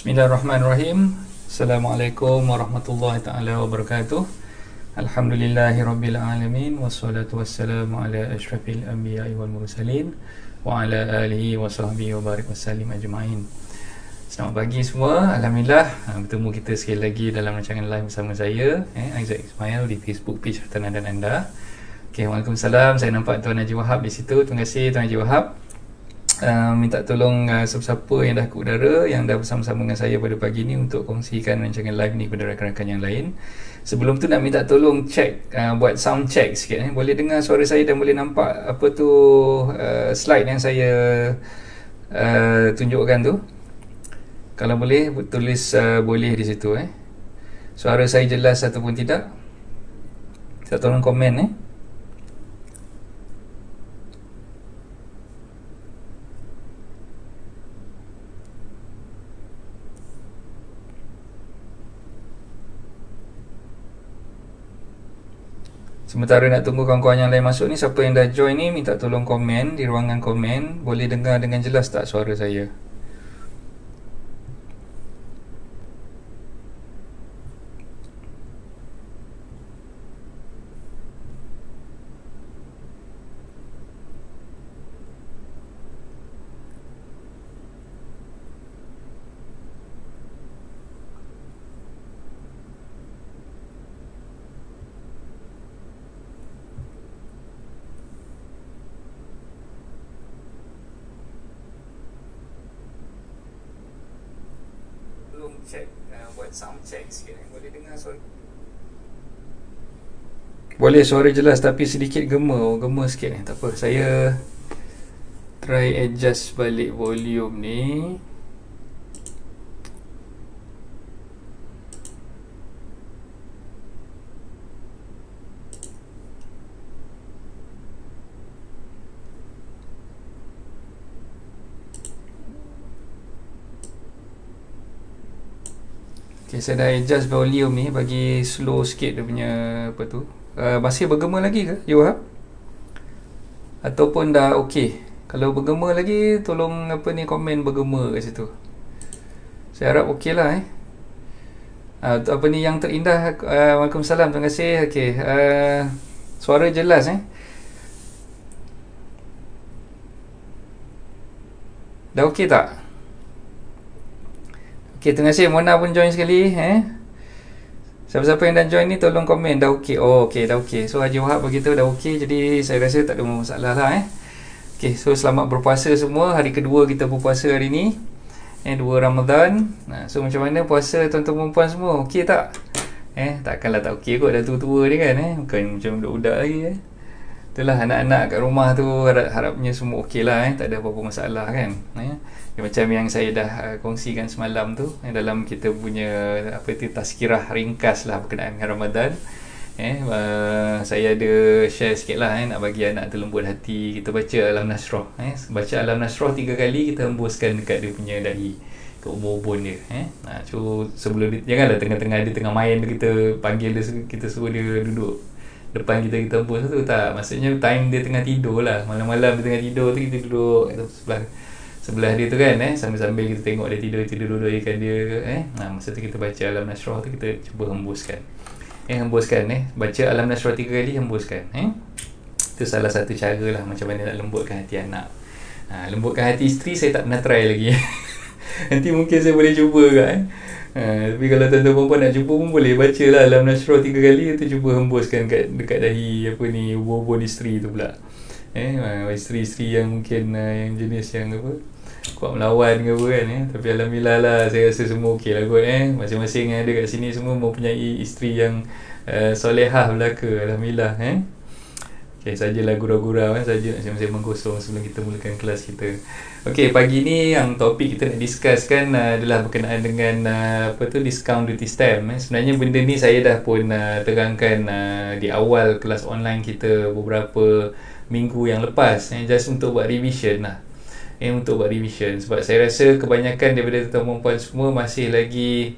Bismillahirrahmanirrahim. Assalamualaikum warahmatullahi taala wabarakatuh. Alhamdulillahirabbil alamin wassalatu wassalamu ala asyrafil anbiya'i wal mursalin wa ala alihi wa sahbihi wa barik wasallim ajma'in. Selamat pagi semua. Alhamdulillah bertemu kita sekali lagi dalam rancangan live bersama saya Aizat Ismail di Facebook page Hartanah dan Anda. Okey, Waalaikumsalam. Saya nampak Tuan Haji Wahab di situ. Terima kasih Tuan Haji Wahab. Minta tolong siapa-siapa yang dah ke udara, yang dah bersama-sama dengan saya pada pagi ni untuk kongsikan rancangan live ni kepada rakan-rakan yang lain. Sebelum tu nak minta tolong check, buat sound check sikit. Boleh dengar suara saya dan boleh nampak apa tu slide yang saya tunjukkan tu. Kalau boleh tulis boleh di situ. Suara saya jelas ataupun tidak? Minta tolong komen Sementara nak tunggu kawan-kawan yang lain masuk ni, siapa yang dah join ni minta tolong komen di ruangan komen. Boleh dengar dengan jelas tak suara saya? Check, buat sound check sikit. Boleh dengar suara? Boleh, suara jelas tapi sedikit gema sikit. Tak apa, saya try adjust balik volume ni. Okay, saya dah adjust volume ni bagi slow sikit dia punya apa tu. Masih bergema lagi ke, Johab? Ataupun dah okey? Kalau bergema lagi, tolong komen bergema kat situ. Saya harap okey lah apa ni yang terindah. Waalaikumsalam, terima kasih. Okey, suara jelas dah okey tak? Okay, terima kasih. Mona pun join sekali. Siapa-siapa yang dah join ni tolong komen dah okey. Oh, okey, dah okey. So Haji Wahab beritahu dah okey. Jadi saya rasa tak ada masalah lah Okay, so selamat berpuasa semua. Hari kedua kita berpuasa hari ni. 2 Ramadan. So macam mana puasa tuan-tuan perempuan semua? Okey tak? Takkanlah tak okey kot, dah tua-tua ni kan. Bukan macam budak-budak lagi Itulah, anak-anak kat rumah tu harapnya semua okey lah tak ada apa-apa masalah kan. Macam yang saya dah kongsikan semalam tu dalam kita punya tazkirah ringkas lah berkenaan dengan Ramadan. Saya ada share sikit lah nak bagi anak tu lembut hati. Kita baca Alam Nasrah. Baca Alam Nasrah 3 kali, kita hembuskan dekat dia punya dahi, ke ubun dia. So sebelum dia, janganlah tengah-tengah dia tengah main kita panggil dia, kita suruh dia duduk depan kita hembus tu. Tak, maksudnya time dia tengah tidur lah, malam-malam dia tengah tidur tu, kita duduk sebelah dia tu kan, sambil-sambil kita tengok dia tidur duduk-duduk dia masa tu kita baca Alam Nasrah tu, kita cuba hembuskan baca Alam Nasrah 3 kali, hembuskan. Itu salah satu cara lah macam mana nak lembutkan hati anak. Lembutkan hati isteri saya tak pernah try lagi. Nanti mungkin saya boleh cuba kan. Tapi kalau tuan-tuan perempuan nak cuba pun boleh, baca lah Alam Nasrah 3 kali, tu cuba hembuskan dekat dahi ubun isteri tu pula. Isteri-isteri yang mungkin yang jenis yang kuat melawan ke apa kan. Tapi Alhamdulillah lah, saya rasa semua okey lah kot. Masing-masing yang ada kat sini semua mempunyai isteri yang solehah belaka, Alhamdulillah. Okay, sajalah gurau-gurau saja nak sembang kosong sebelum kita mulakan kelas kita. Okey, pagi ni yang topik kita nak discusskan adalah berkenaan dengan discount duty stamp. Sebenarnya benda ni saya dah pun terangkan di awal kelas online kita beberapa minggu yang lepas, just untuk buat revision lah. Untuk buat revision, sebab saya rasa kebanyakan daripada tuan-tuan perempuan semua masih lagi,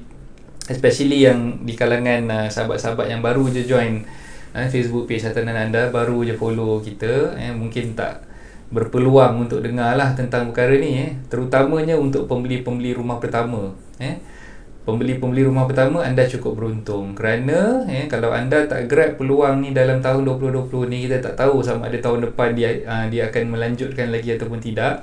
especially yang di kalangan sahabat-sahabat yang baru je join Facebook page Hartanah dan Anda, baru je follow kita, mungkin tak berpeluang untuk dengar lah tentang perkara ni, terutamanya untuk pembeli-pembeli rumah pertama. Pembeli-pembeli rumah pertama, anda cukup beruntung kerana kalau anda tak grab peluang ni dalam tahun 2020 ni, kita tak tahu sama ada tahun depan dia akan melanjutkan lagi ataupun tidak.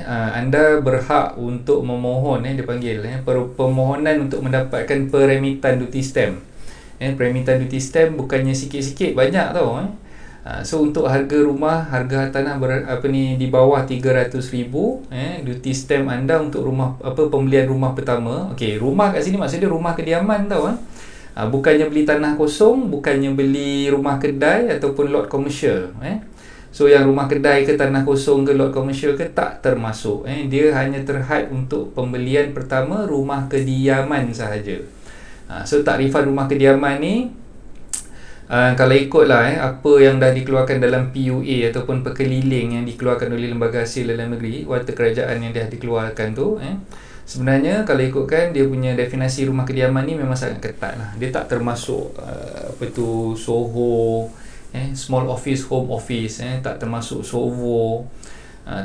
Anda berhak untuk memohon, dipanggil permohonan untuk mendapatkan peremitan duty stamp. Peremitan duty stamp bukannya sikit-sikit, banyak tau. So untuk harga rumah, harga tanah di bawah 300,000, duty stamp anda untuk rumah pembelian rumah pertama. Okey, rumah kat sini maksudnya rumah kediaman tau. Bukannya beli tanah kosong, bukannya beli rumah kedai ataupun lot komersial. So yang rumah kedai ke tanah kosong ke lot komersial ke tak termasuk. Dia hanya terhad untuk pembelian pertama rumah kediaman sahaja. So takrifan rumah kediaman ni, kalau ikutlah apa yang dah dikeluarkan dalam PUA ataupun perkeliling yang dikeluarkan oleh Lembaga Hasil Dalam Negeri, warta kerajaan yang dah dikeluarkan tu, sebenarnya kalau ikutkan dia punya definisi rumah kediaman ni memang sangat ketat lah. Dia tak termasuk SOHO, small office, home office, tak termasuk SOVO,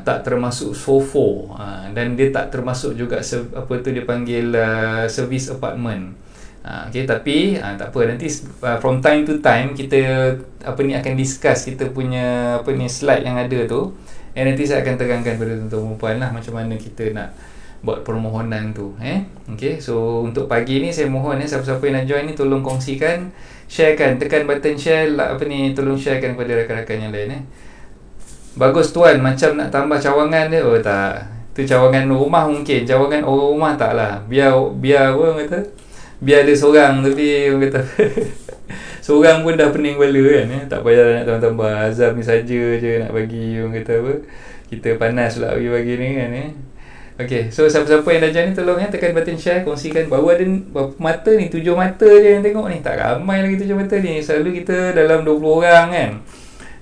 tak termasuk SOFO, dan dia tak termasuk juga dia panggil service apartment. Okay, tapi tak apa, nanti from time to time kita akan discuss kita punya slide yang ada tu, nanti saya akan terangkan pada tuan-tuan perempuan lah macam mana kita nak buat permohonan tu. Okay, so untuk pagi ni saya mohon siapa-siapa yang nak join ni tolong kongsikan, sharekan, tekan button share tolong sharekan kepada rakan-rakan yang lain. Bagus tuan, macam nak tambah cawangan dia. Oh tak, tu cawangan rumah mungkin, cawangan orang rumah tak lah. Biar orang kata, biar ada seorang, tapi orang kata seorang pun dah pening kepala kan. Tak payah nak tambah-tambah. Azam ni saja je nak bagi, orang kata kita panas pula bagi ni kan. Okay, so siapa-siapa yang dah join ni tolong tekan button share, kongsikan. Baru ada berapa mata ni, 7 mata je yang tengok ni. Tak ramai lagi 7 mata ni. Selalu kita dalam 20 orang kan.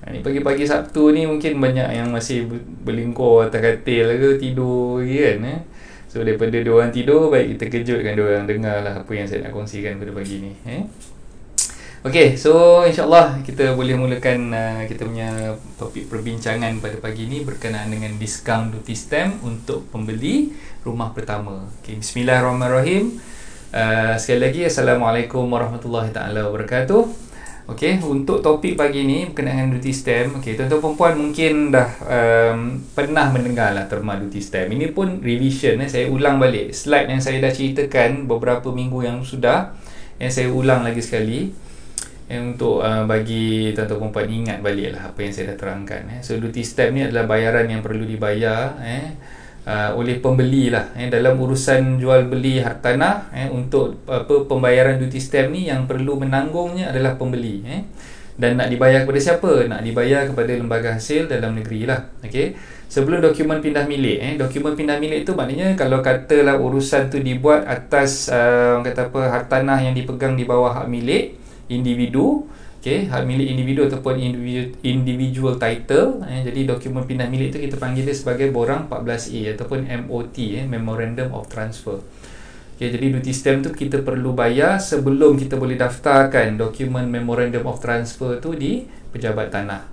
Ni pagi-pagi Sabtu ni mungkin banyak yang masih berlingkor atas katil ke, tidur lagi kan. So daripada diorang tidur, baik kita kejutkan diorang dengar lah apa yang saya nak kongsikan pada pagi ni. Okay, so insyaAllah kita boleh mulakan kita punya topik perbincangan pada pagi ni berkenaan dengan diskaun duty stamp untuk pembeli rumah pertama. Okay, bismillahirrahmanirrahim. Sekali lagi, Assalamualaikum warahmatullahi taala wabarakatuh. Okey, untuk topik pagi ni berkenaan duty stamp. Okey, tuan-tuan perempuan mungkin dah pernah mendengar lah terma duty stamp. Ini pun revision, saya ulang balik slide yang saya dah ceritakan beberapa minggu yang sudah, yang saya ulang lagi sekali untuk bagi tuan-tuan perempuan ingat balik lah apa yang saya dah terangkan. So duty stamp ni adalah bayaran yang perlu dibayar oleh pembeli lah dalam urusan jual beli hartanah. Untuk pembayaran duty stamp ni yang perlu menanggungnya adalah pembeli, dan nak dibayar kepada siapa? Nak dibayar kepada Lembaga Hasil Dalam Negeri lah. Okay. Sebelum dokumen pindah milik, dokumen pindah milik tu maknanya kalau katalah urusan tu dibuat atas hartanah yang dipegang di bawah hak milik individu. Okay, hak milik individu ataupun individual title. Jadi dokumen pindah milik tu kita panggil dia sebagai borang 14A ataupun MOT, Memorandum of Transfer. Okay, jadi duty stamp tu kita perlu bayar sebelum kita boleh daftarkan dokumen Memorandum of Transfer tu di pejabat tanah.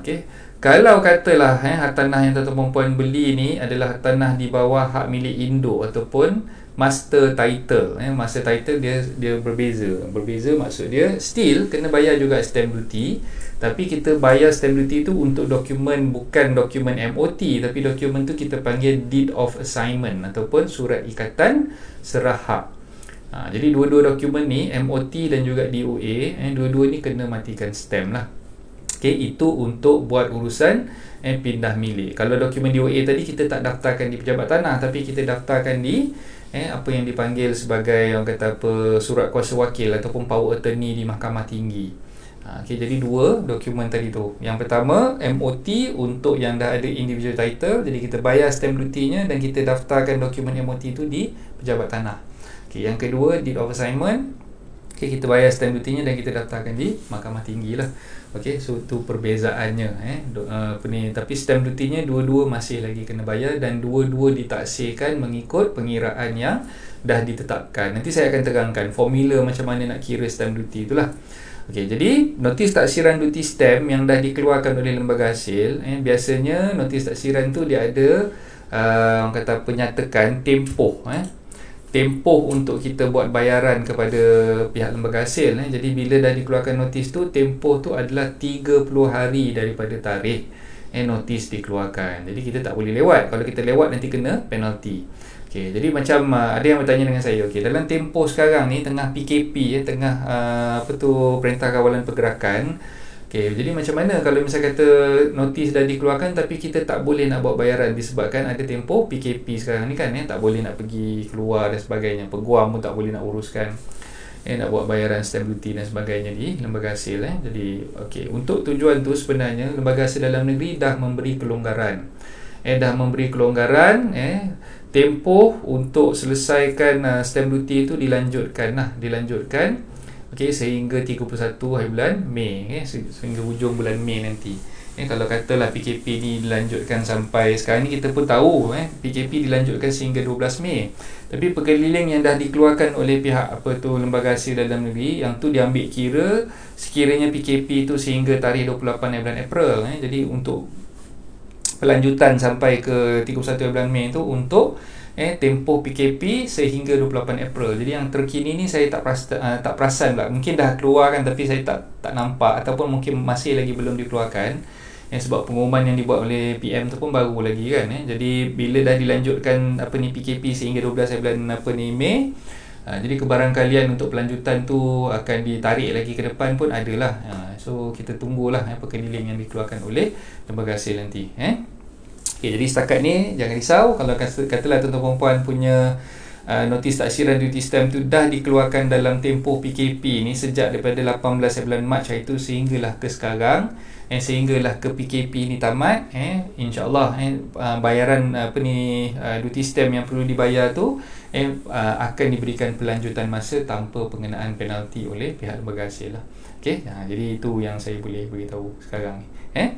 Okay, kalau katalah hartanah yang tuan-tuan perempuan beli ni adalah hartanah di bawah hak milik induk ataupun master title. Master title dia berbeza maksud dia still kena bayar juga stamp duty, tapi kita bayar stamp duty tu untuk dokumen, bukan dokumen MOT, tapi dokumen tu kita panggil deed of assignment ataupun surat ikatan serah hak. Jadi dua-dua dokumen ni, MOT dan juga DOA, dua-dua ni kena matikan stamp lah. Okay, itu untuk buat urusan pindah milik. Kalau dokumen DOA tadi kita tak daftarkan di pejabat tanah, tapi kita daftarkan di apa yang dipanggil sebagai surat kuasa wakil ataupun power attorney di Mahkamah Tinggi. Okay, jadi dua dokumen tadi tu. Yang pertama MOT untuk yang dah ada individual title, jadi kita bayar stamp duty-nya dan kita daftarkan dokumen MOT tu di pejabat tanah. Okay, yang kedua deed of assignment. Okay, kita bayar stamp duty-nya dan kita daftarkan di Mahkamah Tinggi lah. Okay, so tu perbezaannya tapi stamp duty-nya dua-dua masih lagi kena bayar dan dua-dua ditaksirkan mengikut pengiraan yang dah ditetapkan. Nanti saya akan terangkan formula macam mana nak kira stamp duty itulah. Okey, jadi notis taksiran duty stamp yang dah dikeluarkan oleh lembaga hasil, biasanya notis taksiran tu dia ada orang kata penyatakan tempoh, tempoh untuk kita buat bayaran kepada pihak lembaga hasil. Jadi bila dah dikeluarkan notis tu, tempoh tu adalah 30 hari daripada tarikh notis dikeluarkan. Jadi kita tak boleh lewat. Kalau kita lewat nanti kena penalti. Okey, jadi macam ada yang bertanya dengan saya, okey, dalam tempoh sekarang ni tengah PKP, tengah Perintah Kawalan Pergerakan. Okey, jadi macam mana kalau misal kata notis dah dikeluarkan tapi kita tak boleh nak buat bayaran disebabkan ada tempoh PKP sekarang ni kan, tak boleh nak pergi keluar dan sebagainya. Peguam pun tak boleh nak uruskan nak buat bayaran stamp duty dan sebagainya di lembaga hasil. Jadi okey, untuk tujuan tu sebenarnya lembaga hasil dalam negeri dah memberi kelonggaran. Tempoh untuk selesaikan stamp duty itu dilanjutkan okey, sehingga 31 hari bulan Mei, sehingga hujung bulan Mei nanti. Kalau katalah PKP ni dilanjutkan sampai sekarang ni, kita pun tahu PKP dilanjutkan sehingga 12 Mei. Tapi pekeliling yang dah dikeluarkan oleh pihak lembaga hasil dalam negeri, yang tu diambil kira sekiranya PKP tu sehingga tarikh 28 bulan April. Jadi untuk pelanjutan sampai ke 31 bulan Mei tu untuk tempoh PKP sehingga 28 April. Jadi yang terkini ni saya tak perasan pula. Mungkin dah keluar kan, tapi saya tak nampak, ataupun mungkin masih lagi belum dikeluarkan. Sebab pengumuman yang dibuat oleh PM tu pun baru lagi kan. Jadi bila dah dilanjutkan PKP sehingga 12 bulan Mei, jadi kebarangkalian untuk pelanjutan tu akan ditarik lagi ke depan pun adalah. So kita tunggulah pekeliling yang dikeluarkan oleh lembaga hasil nanti. Okay, jadi setakat ni jangan risau kalau katalah tuan-tuan puan punya notis taksiran duty stamp tu dah dikeluarkan dalam tempoh PKP ni sejak daripada 18 bulan Mac hari tu sehinggalah ke sekarang, sehinggalah ke PKP ni tamat, insya-Allah bayaran duty stamp yang perlu dibayar tu akan diberikan pelanjutan masa tanpa pengenaan penalti oleh pihak lembaga hasil lah. Okey, jadi itu yang saya boleh beritahu sekarang ni.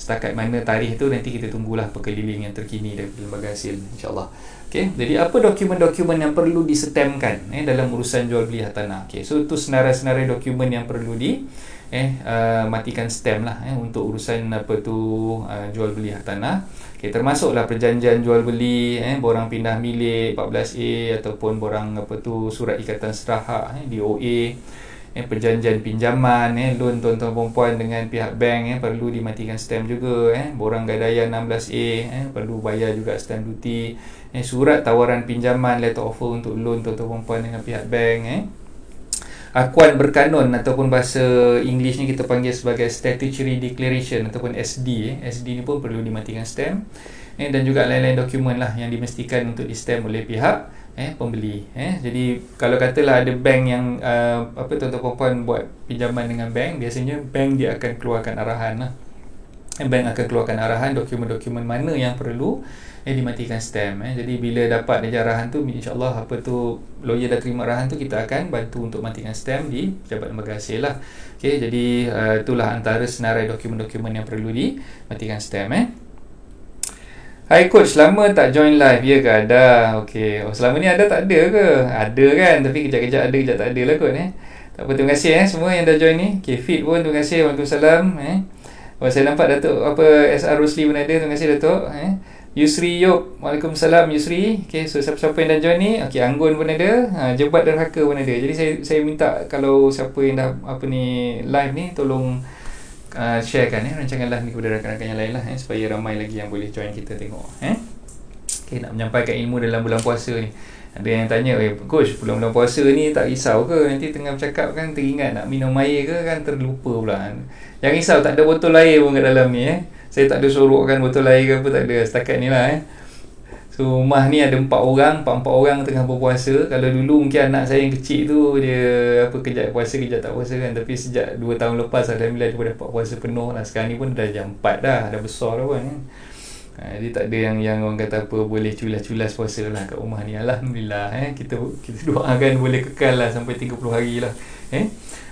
Setakat mana tarikh tu nanti kita tunggulah pekeliling yang terkini dari lembaga hasil, insya-Allah. Okey, jadi apa dokumen-dokumen yang perlu distamkan dalam urusan jual beli hartanah. Okey, so itu senarai-senarai dokumen yang perlu matikan stamp lah untuk urusan jual beli hartanah. Okey, termasuklah perjanjian jual beli, borang pindah milik 14A ataupun borang surat ikatan serah hak DOA, perjanjian pinjaman, loan tuan-tuan perempuan dengan pihak bank perlu dimatikan stamp juga, borang gadaian 16A perlu bayar juga stamp duty, surat tawaran pinjaman letter offer untuk loan tuan-tuan perempuan dengan pihak bank, akuan berkanun ataupun bahasa English ni kita panggil sebagai statutory declaration ataupun SD. SD ni pun perlu dimatikan stamp, dan juga lain-lain dokumen lah yang dimestikan untuk di stamp oleh pihak pembeli. Jadi kalau katalah ada bank yang tuan-tuan perempuan buat pinjaman dengan bank, biasanya bank dia akan keluarkan arahan lah. Bank akan keluarkan arahan dokumen-dokumen mana yang perlu dimatikan stamp. Jadi bila dapat dia arahan tu, insya-Allah lawyer dah terima arahan tu, kita akan bantu untuk matikan stamp di pejabat lembaga hasil lah. Okey, jadi itulah antara senarai dokumen-dokumen yang perlu dimatikan stamp. Hai coach, lama tak join live, ya ke? Ada. Okey. Selama ni ada tak ada ke? Ada kan, tapi kejap-kejap ada, kejap tak ada lah kot. Tak apa, terima kasih semua yang dah join ni. Okay, Fit pun terima kasih. Waalaikumsalam. Saya nampak Datuk SR Rosli pun ada. Terima kasih Datuk. Yusri Yop, Waalaikumsalam Yusri. Okay, so siapa-siapa yang dah join ni. Okay, Anggun pun ada, Jebat Derhaka pun ada. Jadi saya minta kalau siapa yang dah live ni, tolong sharekan rancangan live ni kepada rakan-rakan yang lain lah, supaya ramai lagi yang boleh join kita tengok. Okay, nak menyampaikan ilmu dalam bulan puasa ni. Ada yang tanya, coach, bulan-bulan puasa ni tak risau ke? Nanti tengah bercakap kan teringat nak minum air ke, kan terlupa pula. Jangan risau, tak ada botol air pun kat dalam ni. Saya tak ada sorokkan botol air ke apa, tak ada. Setakat ni lah. So rumah ni ada 4 orang tengah berpuasa. Kalau dulu mungkin anak saya yang kecil tu dia kejap puasa kejap tak puasa kan, tapi sejak 2 tahun lepas alhamdulillah dia dah dapat puasa penuh lah. Sekarang ni pun dah jam 4 dah besar dah kan. Jadi tak ada yang orang kata boleh culas-culas puasa lah kat rumah ni, alhamdulillah. Kita doakan boleh kekal lah sampai 30 hari lah.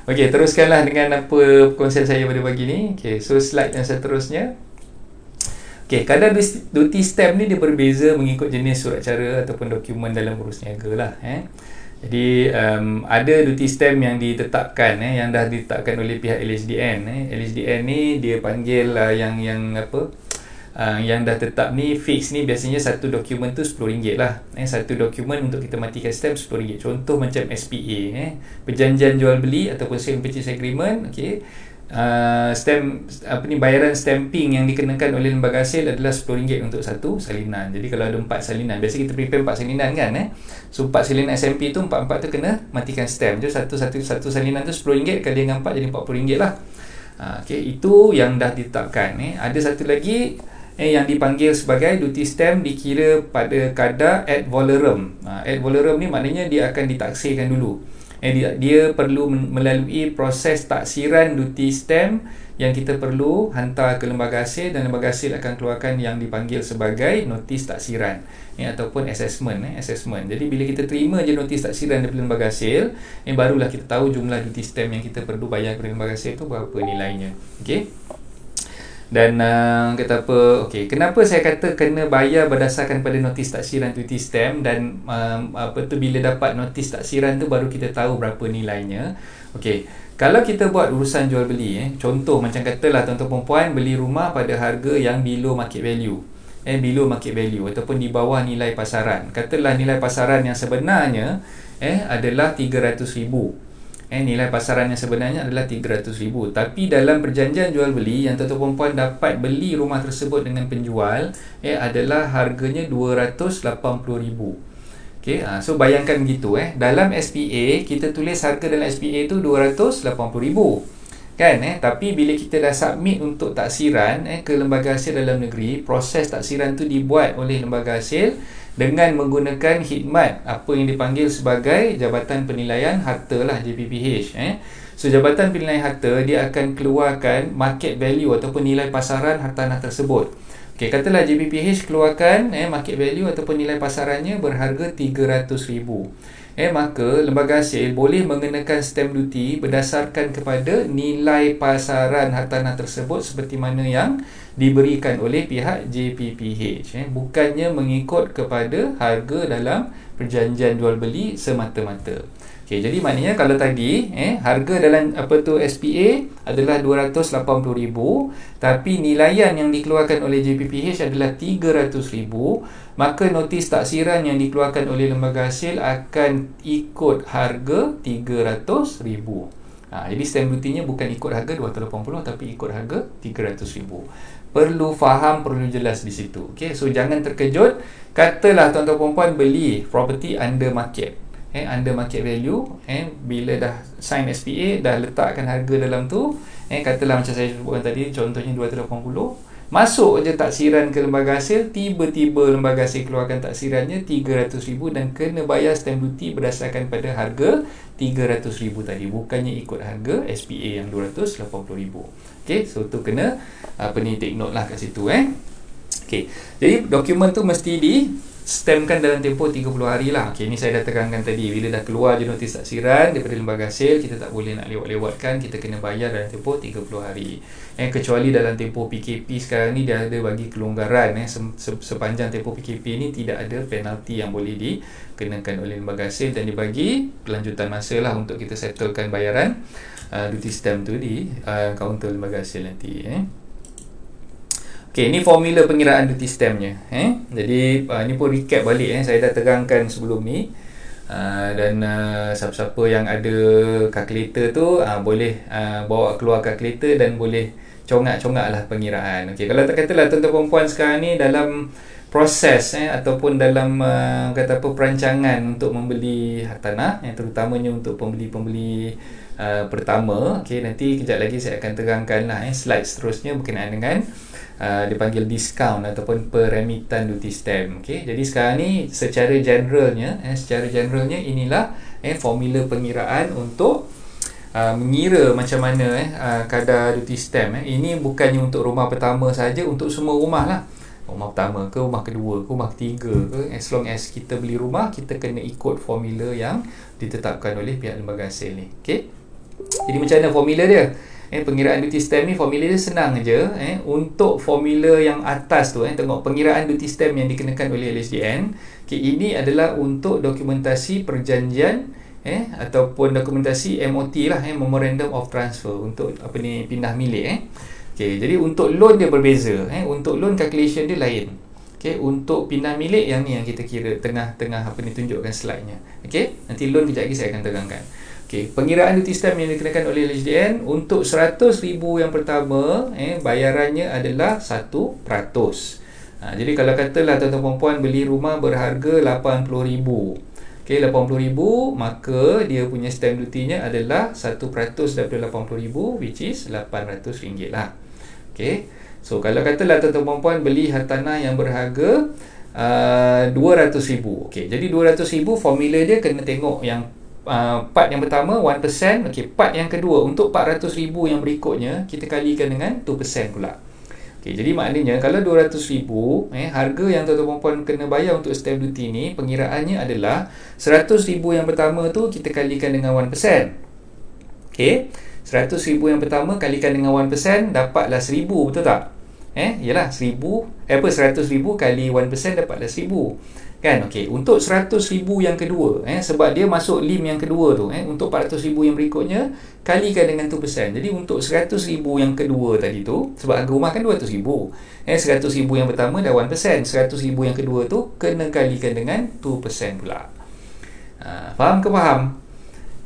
Okey, teruskanlah dengan apa perkongsian saya pada pagi ni. Okey, so slide yang seterusnya. Okey, kadar duty stamp ni dia berbeza mengikut jenis surat cara ataupun dokumen dalam urus niaga lah. Jadi ada duty stamp yang ditetapkan yang dah ditetapkan oleh pihak LHDN. LHDN ni dia panggil yang apa? Yang dah tetap ni fix ni biasanya satu dokumen tu RM10 lah. Satu dokumen untuk kita matikan stamp RM10. Contoh macam SPA, perjanjian jual beli ataupun sale purchase agreement, okey. Stamp apa ni, bayaran stamping yang dikenakan oleh lembaga hasil adalah RM10 untuk satu salinan. Jadi kalau ada 4 salinan, biasa kita prepare 4 salinan kan, so 4 salinan SMP tu 4 tu kena matikan stamp. Jadi satu salinan tu RM10 kali dengan 4 jadi RM40 lah. Okey, itu yang dah ditetapkan. Ada satu lagi yang dipanggil sebagai duty stamp dikira pada kadar ad valorem. Ad valorem ni maknanya dia akan ditaksirkan dulu. Dia perlu melalui proses taksiran duty stamp yang kita perlu hantar ke lembaga hasil, dan lembaga hasil akan keluarkan yang dipanggil sebagai notis taksiran ataupun assessment. Jadi bila kita terima je notis taksiran daripada lembaga hasil, barulah kita tahu jumlah duty stamp yang kita perlu bayar kepada lembaga hasil tu berapa nilainya. Okey. Dan kata apa, okey, kenapa saya kata kena bayar berdasarkan pada notis taksiran duty stamp, dan apa tu, bila dapat notis taksiran tu baru kita tahu berapa nilainya. Okey, kalau kita buat urusan jual beli, contoh macam katalah tuan-tuan perempuan beli rumah pada harga yang below market value, below market value ataupun di bawah nilai pasaran. Katalah nilai pasaran yang sebenarnya adalah RM300,000. Nilai pasaran yang sebenarnya adalah RM300,000, tapi dalam perjanjian jual beli yang tuan-tuan perempuan dapat beli rumah tersebut dengan penjual adalah harganya RM280,000. Okey, so bayangkan begitu. Dalam SPA kita tulis harga dalam SPA tu RM280,000 kan, tapi bila kita dah submit untuk taksiran ke lembaga hasil dalam negeri, proses taksiran tu dibuat oleh lembaga hasil dengan menggunakan khidmat apa yang dipanggil sebagai Jabatan Penilaian Harta lah, JPPH. So Jabatan Penilaian Harta dia akan keluarkan market value ataupun nilai pasaran hartanah tersebut. Okey, katalah JPPH keluarkan market value ataupun nilai pasarannya berharga RM300,000. Maka lembaga hasil boleh mengenakan stamp duty berdasarkan kepada nilai pasaran hartanah tersebut seperti mana yang diberikan oleh pihak JPPH, bukannya mengikut kepada harga dalam perjanjian jual beli semata-mata. Okey, jadi maknanya kalau tadi harga dalam apa tu SPA adalah RM280,000, tapi nilaian yang dikeluarkan oleh JPPH adalah RM300,000, maka notis taksiran yang dikeluarkan oleh lembaga hasil akan ikut harga RM300,000. Jadi stamp duty-nya bukan ikut harga RM280,000 tapi ikut harga RM300,000. Perlu faham, perlu jelas di situ. Okey, so jangan terkejut. Katalah tuan-tuan perempuan beli property under market, under market value, bila dah sign SPA, dah letakkan harga dalam tu, katalah macam saya sebutkan tadi, contohnya RM280,000, masuk je taksiran ke lembaga hasil, tiba-tiba lembaga hasil keluarkan taksirannya RM300,000 dan kena bayar stamp duty berdasarkan pada harga RM300,000 tadi, bukannya ikut harga SPA yang RM280,000. Okey, so tu kena take note lah kat situ. Okey, jadi dokumen tu mesti di stampkan dalam tempoh 30 hari lah. Okey, ni saya dah terangkan tadi, bila dah keluar je notis taksiran daripada lembaga hasil, kita tak boleh nak lewat-lewatkan, kita kena bayar dalam tempoh 30 hari. Kecuali dalam tempoh PKP sekarang ni dia ada bagi kelonggaran, sepanjang tempoh PKP ni tidak ada penalti yang boleh dikenakan oleh lembaga hasil, dan dibagi kelanjutan masa lah untuk kita settlekan bayaran duty stamp tu di kaunter lembaga hasil nanti. Okey, ni formula pengiraan duty stampnya. Jadi ni pun recap balik, saya dah terangkan sebelum ni. Dan siapa-siapa yang ada kalkulator tu boleh bawa keluar kalkulator dan boleh congak-congak lah pengiraan. Okey, kalau tak katalah tuan-tuan perempuan sekarang ni dalam proses ataupun dalam kata apa, perancangan untuk membeli hartanah, yang terutamanya untuk pembeli-pembeli pertama. Okey, nanti kejap lagi saya akan terangkan lah slide seterusnya berkenaan dengan dipanggil diskaun ataupun peremitan duty stamp. Okey, jadi sekarang ni secara generalnya inilah formula pengiraan untuk mengira macam mana kadar duty stamp. Ini bukannya untuk rumah pertama saja, untuk semua rumah lah. Rumah pertama ke, rumah kedua ke, rumah ketiga ke, as long as kita beli rumah, kita kena ikut formula yang ditetapkan oleh pihak lembaga hasil ni. Okey, jadi macam mana formula dia? Pengiraan duty stamp ni formula dia senang je. Untuk formula yang atas tu, tengok pengiraan duty stamp yang dikenakan oleh LHDN, Okey, ini adalah untuk dokumentasi perjanjian ataupun dokumentasi MOT lah, Memorandum of Transfer, untuk apa ni, pindah milik. Okey, jadi untuk loan dia berbeza. Untuk loan calculation dia lain. Okey, untuk pindah milik yang ni yang kita kira tengah-tengah apa ni, tunjukkan slide-nya. Okey, nanti loan kejap lagi saya akan terangkan. Okey, pengiraan duty stamp yang dikenakan oleh LHDN untuk 100,000 yang pertama, bayarannya adalah 1%. Jadi kalau katalah tuan-tuan puan beli rumah berharga 80,000. Okey, 80,000, maka dia punya stamp duty-nya adalah 1% daripada 80,000, which is RM800 lah. Okey. So kalau katalah tuan-tuan puan beli hartanah yang berharga 200,000. Okey, jadi 200,000 formula dia kena tengok yang part yang pertama 1%. Okey, part yang kedua untuk 400,000 yang berikutnya kita kalikan dengan 2% pula. Okey, jadi maknanya kalau 200,000 harga yang tuan-tuan puan kena bayar untuk stamp duty ni, pengiraannya adalah 100,000 yang pertama tu kita kalikan dengan 1%. Okey, 100,000 yang pertama kalikan dengan 1%, dapatlah 1,000, betul tak? Yalah, 100,000 kali 1% dapatlah 1,000. Kan? Okey, untuk 100,000 yang kedua, sebab dia masuk lim yang kedua tu, untuk 400,000 yang berikutnya kalikan dengan 2%. Jadi untuk 100,000 yang kedua tadi tu, sebab harga rumah kan 200,000. 100,000 yang pertama dah 1%, 100,000 yang kedua tu kena kalikan dengan 2% pula. Faham ke faham?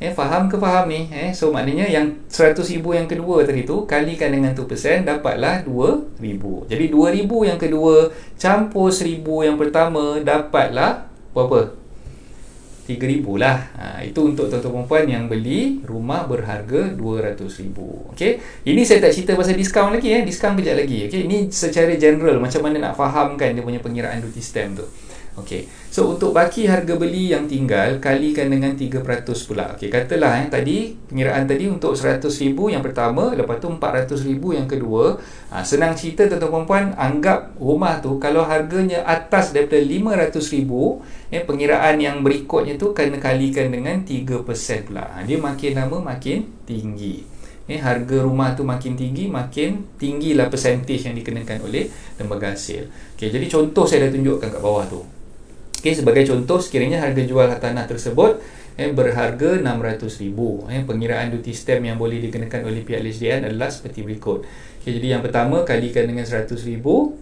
Faham ke faham ni? So maknanya yang 100,000 yang kedua tadi tu kalikan dengan 2%, dapatlah 2,000. Jadi 2,000 yang kedua campur 1,000 yang pertama, dapatlah berapa? 3,000 lah. Itu untuk tuan-tuan puan yang beli rumah berharga 200,000. Okey, ini saya tak cerita pasal diskaun lagi. Diskaun kejap lagi. Okey, ini secara general macam mana nak fahamkan dia punya pengiraan duty stamp tu. Okey, so untuk baki harga beli yang tinggal kalikan dengan 3% pula. Okey, katalah tadi pengiraan tadi untuk 100,000 yang pertama, lepas tu 400,000 yang kedua. Senang cerita tuan-tuan puan, anggap rumah tu kalau harganya atas daripada 500,000, pengiraan yang berikutnya tu kena kalikan dengan 3% pula. Dia makin lama makin tinggi. Harga rumah tu makin tinggilah percentage yang dikenakan oleh lembaga hasil. Okey, jadi contoh saya dah tunjukkan kat bawah tu. Okey, sebagai contoh, sekiranya harga jual tanah tersebut berharga 600,000, pengiraan duty stamp yang boleh dikenakan oleh pihak LHDN adalah seperti berikut. Okey, jadi yang pertama kalikan dengan 100,000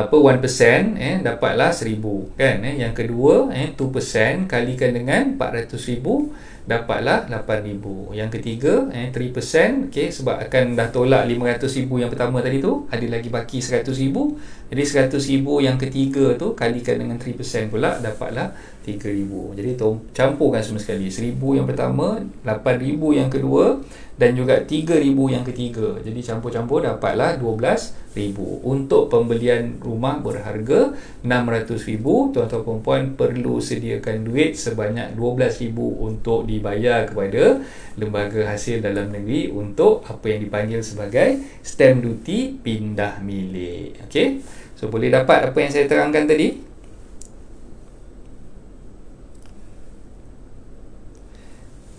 per 1%, dapatlah 1,000 kan. Yang kedua 2% kalikan dengan 400,000, dapatlah 8,000. Yang ketiga 3%, okey, sebab akan dah tolak 500,000 yang pertama tadi tu, ada lagi baki 100,000. Jadi 100,000 yang ketiga tu kalikan dengan 3% pula, dapatlah 3,000. Jadi campurkan semua sekali, 1,000 yang pertama, 8,000 yang kedua, dan juga 3,000 yang ketiga. Jadi campur-campur dapatlah 12,000. Untuk pembelian rumah berharga 600,000, tuan-tuan dan puan perlu sediakan duit sebanyak 12,000 untuk dibayar kepada lembaga hasil dalam negeri untuk apa yang dipanggil sebagai stamp duty pindah milik. Okey, so boleh dapat apa yang saya terangkan tadi?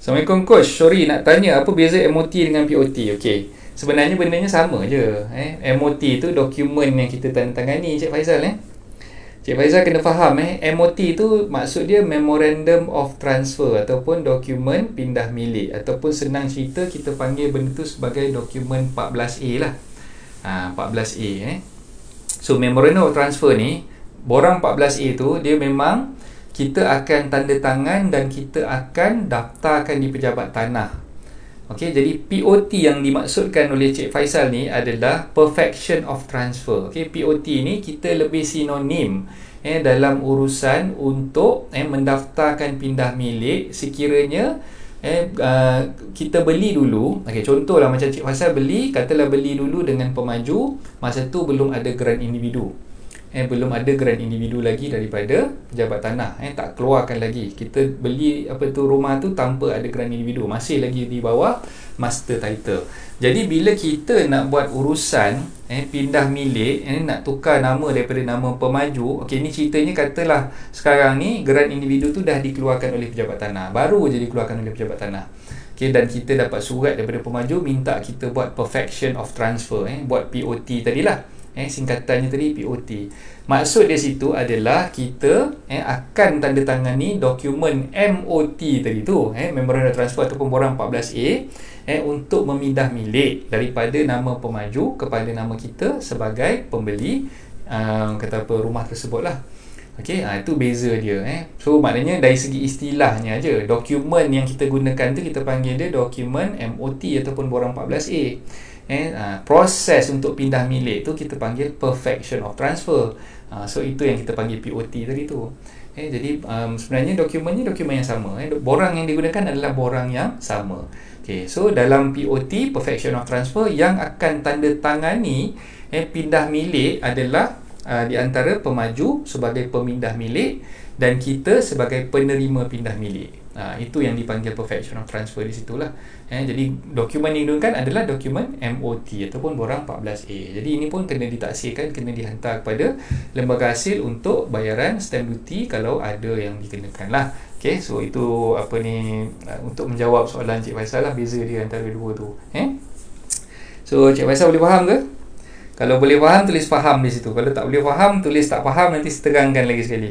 Assalamualaikum Coach, sorry nak tanya apa beza MOT dengan POT? Okey, sebenarnya bendanya sama je. MOT tu dokumen yang kita tandatangani, Cik Faizal. Cik Faizal kena faham, MOT tu maksud dia Memorandum of Transfer ataupun dokumen pindah milik, ataupun senang cerita kita panggil benda tu sebagai dokumen 14A lah. 14A. So Memorandum of Transfer ni, borang 14A tu dia memang kita akan tanda tangan dan kita akan daftarkan di pejabat tanah. Okey, jadi POT yang dimaksudkan oleh Cik Faizal ni adalah Perfection of Transfer. Okey, POT ni kita lebih sinonim dalam urusan untuk mendaftarkan pindah milik sekiranya kita beli dulu. Okey, contohlah macam Cik Faizal beli, katalah beli dulu dengan pemaju, masa tu belum ada geran individu. Belum ada geran individu lagi daripada pejabat tanah, tak keluarkan lagi. Kita beli rumah tu tanpa ada geran individu, masih lagi di bawah master title. Jadi bila kita nak buat urusan pindah milik, nak tukar nama daripada nama pemaju, okey, ni ceritanya katalah sekarang ni geran individu tu dah dikeluarkan oleh pejabat tanah, baru je dikeluarkan oleh pejabat tanah. Okay, dan kita dapat surat daripada pemaju minta kita buat perfection of transfer, buat POT tadilah. Singkatannya tadi POT. Maksud dia situ adalah kita akan tanda tangani dokumen MOT tadi tu, Memorandum of Transfer ataupun borang 14A, untuk memindah milik daripada nama pemaju kepada nama kita sebagai pembeli kata apa rumah tersebut lah. Okey, itu beza dia. So maknanya dari segi istilahnya aja, dokumen yang kita gunakan tu kita panggil dia dokumen MOT ataupun borang 14A. Proses untuk pindah milik tu kita panggil perfection of transfer. So itu yang kita panggil POT tadi tu. Jadi sebenarnya dokumennya dokumen yang sama. Borang yang digunakan adalah borang yang sama. Okay, so dalam POT, perfection of transfer, yang akan tanda tangani pindah milik adalah di antara pemaju sebagai pemindah milik dan kita sebagai penerima pindah milik. Itu yang dipanggil perfection of transfer di situlah. Jadi dokumen yang digunakan adalah dokumen MOT ataupun borang 14A. Jadi ini pun kena ditaksirkan, kena dihantar kepada lembaga hasil untuk bayaran stamp duty kalau ada yang dikenakan lah. Okay, so itu apa ni untuk menjawab soalan Cik Faisal lah, beza dia antara dua tu. So Cik Faisal boleh faham ke? Kalau boleh faham, tulis faham di situ. Kalau tak boleh faham, tulis tak faham, nanti terangkan lagi sekali.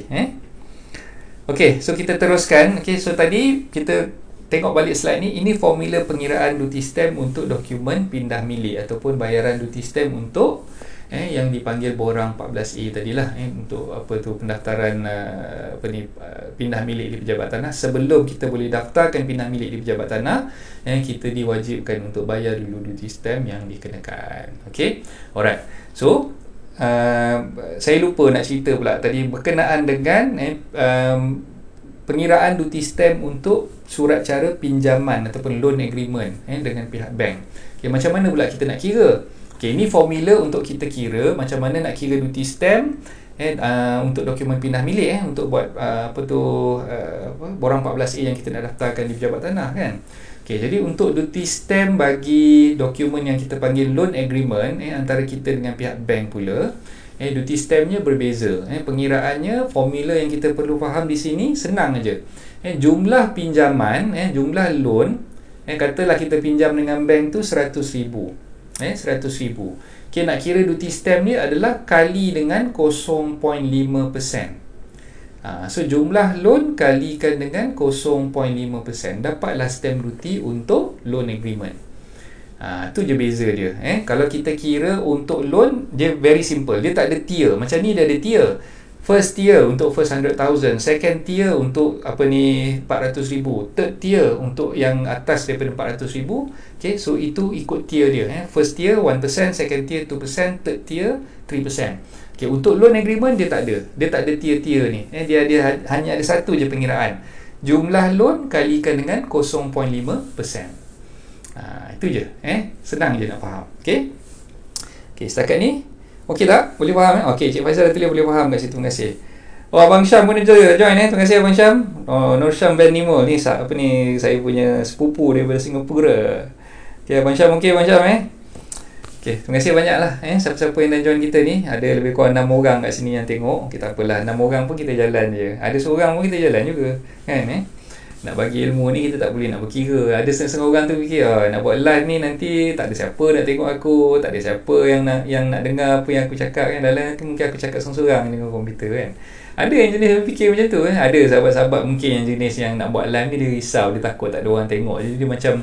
Okey, so kita teruskan. Okey, so tadi kita tengok balik slide ni. Ini formula pengiraan duty stamp untuk dokumen pindah milik ataupun bayaran duty stamp untuk yang dipanggil borang 14A tadilah, untuk apa tu pendaftaran pindah milik di pejabat tanah. Sebelum kita boleh daftarkan pindah milik di pejabat tanah, kita diwajibkan untuk bayar dulu duty stamp yang dikenakan. Okey, alright. So saya lupa nak cerita pula tadi berkenaan dengan pengiraan duty stamp untuk surat cara pinjaman ataupun loan agreement dengan pihak bank. Okay, macam mana pula kita nak kira? Okay, ini formula untuk kita kira macam mana nak kira duty stamp untuk dokumen pindah milik, untuk buat borang 14A yang kita nak daftarkan di pejabat tanah kan. Okay, jadi untuk duty stamp bagi dokumen yang kita panggil loan agreement antara kita dengan pihak bank pula, duty stampnya berbeza. Pengiraannya, formula yang kita perlu faham di sini senang aja. Jumlah pinjaman, jumlah loan, katalah kita pinjam dengan bank tu 100,000. 100,000. Okay, nak kira duty stamp ni adalah kali dengan 0.5%. So jumlah loan kalikan dengan 0.5%, dapatlah stamp duty untuk loan agreement. Tu je beza dia. Kalau kita kira untuk loan, dia very simple. Dia tak ada tier. Macam ni dia ada tier. First tier untuk first 100,000, second tier untuk 400,000, third tier untuk yang atas daripada 400,000. Okay, so itu ikut tier dia. First tier 1%, second tier 2%, third tier 3%. Okay, untuk loan agreement dia tak ada. Dia tak ada tier-tier ni. Dia hanya ada satu je pengiraan. Jumlah loan kalikan dengan 0.5%. Itu je. Senang je nak faham. Okay, setakat ni okey tak? Boleh faham? Okey, Cik Faisal dah tulis boleh faham kat situ. Terima kasih. Abang Syam pun join. Terima kasih Abang Syam. Nur Syam Ben Nimo ni saya punya sepupu daripada Singapura. Okey, Abang Syam Abang Syam Okey, terima kasih banyak lah siapa-siapa yang dah join kita ni. Ada lebih kurang 6 orang kat sini yang tengok. Kita apalah, 6 orang pun kita jalan je. Ada seorang pun kita jalan juga. Kan nak bagi ilmu ni kita tak boleh nak berkira. Ada setengah orang tu fikir nak buat live ni nanti tak ada siapa nak tengok aku, tak ada siapa yang nak dengar apa yang aku cakap kan. Dalam nanti mungkin aku cakap seorang-seorang dengan komputer kan. Ada yang jenis fikir macam tu kan. Ada sahabat-sahabat mungkin yang jenis yang nak buat live ni dia risau, dia takut tak ada orang tengok. Jadi dia macam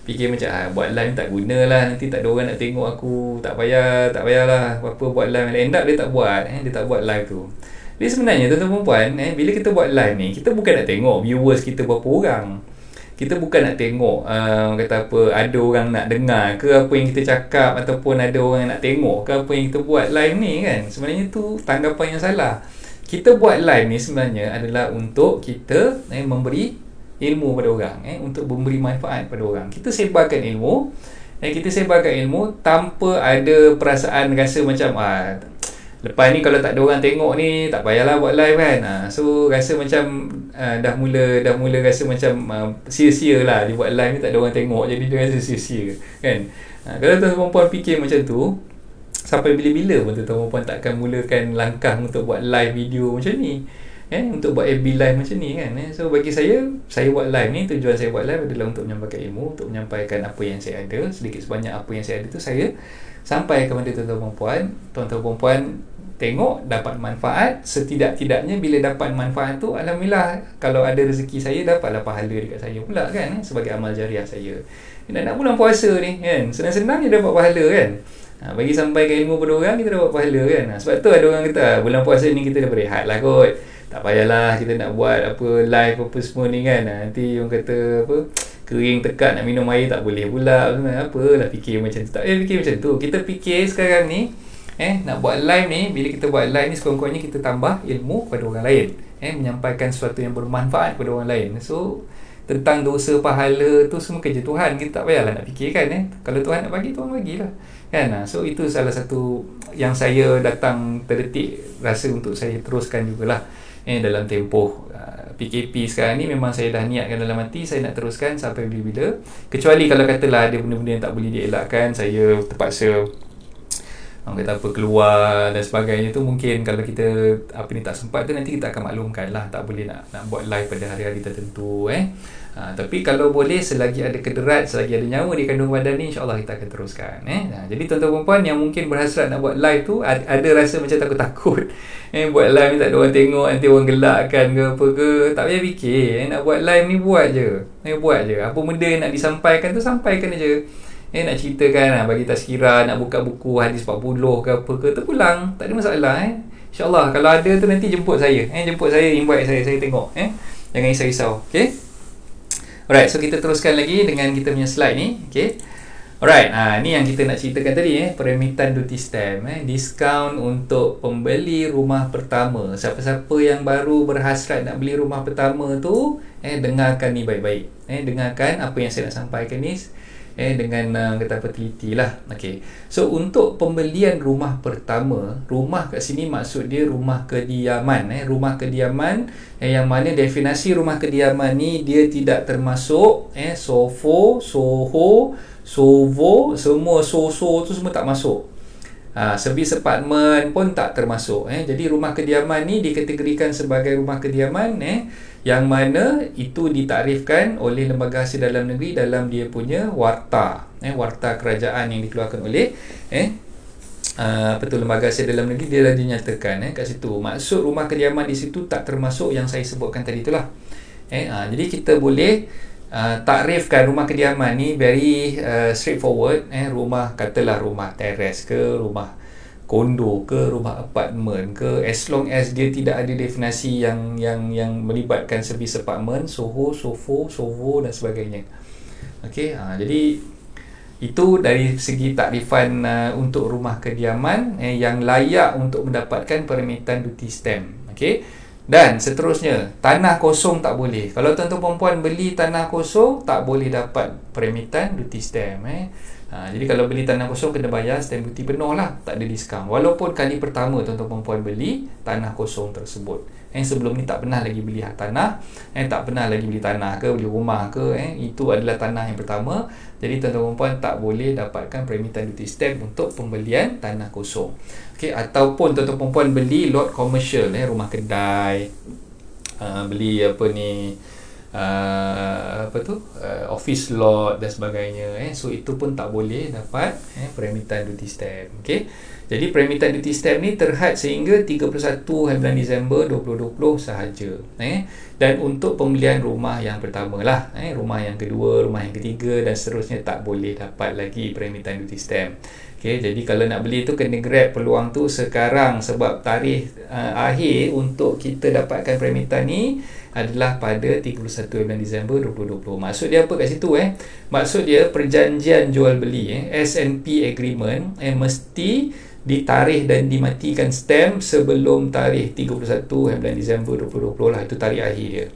fikir macam buat live ni tak gunalah, nanti tak ada orang nak tengok aku, tak payahlah apa buat live. End up dia tak buat dia tak buat live tu. Jadi sebenarnya tuan-tuan dan puan, bila kita buat live ni, kita bukan nak tengok viewers kita berapa orang. Kita bukan nak tengok kata apa ada orang nak dengar ke apa yang kita cakap, ataupun ada orang yang nak tengok ke apa yang kita buat live ni kan. Sebenarnya tu tanggapan yang salah. Kita buat live ni sebenarnya adalah untuk kita memberi ilmu pada orang, untuk memberi manfaat pada orang. Kita sebarkan ilmu, tanpa ada perasaan rasa macam lepas ni kalau tak ada orang tengok ni tak payahlah buat live kan. So rasa macam dah mula rasa macam sia-sia lah dia buat live ni, tak ada orang tengok, jadi dia rasa sia-sia kan. Kalau tuan-tuan puan fikir macam tu, sampai bila-bila pun tuan-tuan puan takkan mulakan langkah untuk buat live video macam ni. untuk buat FB live macam ni kan. So bagi saya buat live ni, tujuan saya buat live adalah untuk menyampaikan ilmu, untuk menyampaikan apa yang saya ada, sedikit sebanyak apa yang saya ada tu saya sampai kepada tuan-tuan perempuan. Tuan-tuan perempuan tengok, dapat manfaat. Setidak-tidaknya bila dapat manfaat tu, alhamdulillah, kalau ada rezeki saya, dapatlah pahala dekat saya pula kan, sebagai amal jariah saya. Nak bulan puasa ni kan, senang-senang je dapat pahala kan. Bagi sampaikan ilmu pada orang, kita dapat pahala kan. Sebab tu ada orang kata bulan puasa ni kita dah berehat lah kot, tak payahlah kita nak buat apa live apa semua ni kan. Nanti orang kata apa, kering tekat nak minum air tak boleh pula. Apalah fikir macam tu. Tak payah fikir macam tu. Kita fikir sekarang ni nak buat live ni, bila kita buat live ni sekurang-kurangnya kita tambah ilmu kepada orang lain, menyampaikan sesuatu yang bermanfaat kepada orang lain. So tentang dosa pahala tu semua kerja Tuhan, kita tak payahlah nak fikirkan. Kalau Tuhan nak bagi, Tuhan bagilah kan. So itu salah satu yang saya datang terdetik rasa untuk saya teruskan jugalah dalam tempoh PKP sekarang ni. Memang saya dah niatkan dalam hati saya nak teruskan sampai bila-bila, kecuali kalau katalah ada benda-benda yang tak boleh dielakkan, saya terpaksa orang kata apa keluar dan sebagainya tu, mungkin kalau kita apa ni tak sempat tu, nanti kita akan maklumkan lah, tak boleh nak buat live pada hari-hari tertentu tapi kalau boleh, selagi ada kederat, selagi ada nyawa di kandungan badan ni, insyaAllah kita akan teruskan jadi tuan-tuan perempuan yang mungkin berhasrat nak buat live tu, ada rasa macam takut-takut buat live ni tak ada orang tengok, nanti orang gelakkan ke apa ke, tak payah fikir. Nak buat live ni buat je, apa benda yang nak disampaikan tu sampaikan aja. Nak ceritakan, bagi tazkirah, nak buka buku hadis 40 ke apa ke, terpulang, tak ada masalah InsyaAllah kalau ada tu nanti jemput saya invite saya tengok jangan risau-risau. Okay, alright, so kita teruskan lagi dengan kita punya slide ni. Okay, alright, ni yang kita nak ceritakan tadi peremitan duty stamp, diskaun untuk pembeli rumah pertama. Siapa-siapa yang baru berhasrat nak beli rumah pertama tu, dengarkan ni baik-baik, dengarkan apa yang saya nak sampaikan ni dengan kata apa, teliti lah. Okay, so untuk pembelian rumah pertama, rumah kat sini maksud dia rumah kediaman. Rumah kediaman yang mana definisi rumah kediaman ni, dia tidak termasuk SOFO, SOHO, SOVO, semua SOSO tu semua tak masuk. Servis apartmen pun tak termasuk. Jadi rumah kediaman ni dikategorikan sebagai rumah kediaman yang mana itu ditaktifkan oleh Lembaga Hasil Dalam Negeri dalam dia punya warta, warta kerajaan yang dikeluarkan oleh Lembaga Hasil Dalam Negeri. Dia dah dinyatakan kat situ. Maksud rumah kediaman di situ tak termasuk yang saya sebutkan tadi itulah. Jadi kita boleh takrifkan rumah kediaman ni very straightforward. Rumah, katalah rumah teres ke, rumah kondo ke, rumah apartmen ke, as long as dia tidak ada definisi yang melibatkan servis apartmen, SOHO, SOFO, SOVO dan sebagainya. Okey, jadi itu dari segi takrifan untuk rumah kediaman yang layak untuk mendapatkan peremitan duty stamp. Okey, dan seterusnya tanah kosong tak boleh. Kalau tuan-tuan perempuan beli tanah kosong, tak boleh dapat peremitan duty stamp. Jadi kalau beli tanah kosong kena bayar stamp duty penuh lah, tak ada diskaun. Walaupun kali pertama tuan-tuan perempuan beli tanah kosong tersebut. Sebelum ni tak pernah lagi beli tanah, tak pernah lagi beli tanah ke, beli rumah ke, itu adalah tanah yang pertama. Jadi tuan-tuan perempuan tak boleh dapatkan peremitan duty stamp untuk pembelian tanah kosong. Okey, ataupun tuan-tuan perempuan beli lot komersial, rumah kedai, beli apa ni, office lot dan sebagainya, so itu pun tak boleh dapat peremitan duty stamp. Okey, jadi peremitan duty stamp ni terhad sehingga 31 bulan Disember 2020 sahaja. Dan untuk pembelian rumah yang pertama lah, rumah yang kedua, rumah yang ketiga dan seterusnya tak boleh dapat lagi peremitan duty stamp. Okay, jadi kalau nak beli tu kena grab peluang tu sekarang, sebab tarikh akhir untuk kita dapatkan peremitan ni adalah pada 31 bulan Disember 2020. Maksud dia apa kat situ? Maksud dia perjanjian jual beli, S&P agreement, mesti ditarikh dan dimatikan stamp sebelum tarikh 31 bulan Disember 2020 lah. Itu tarikh akhir dia.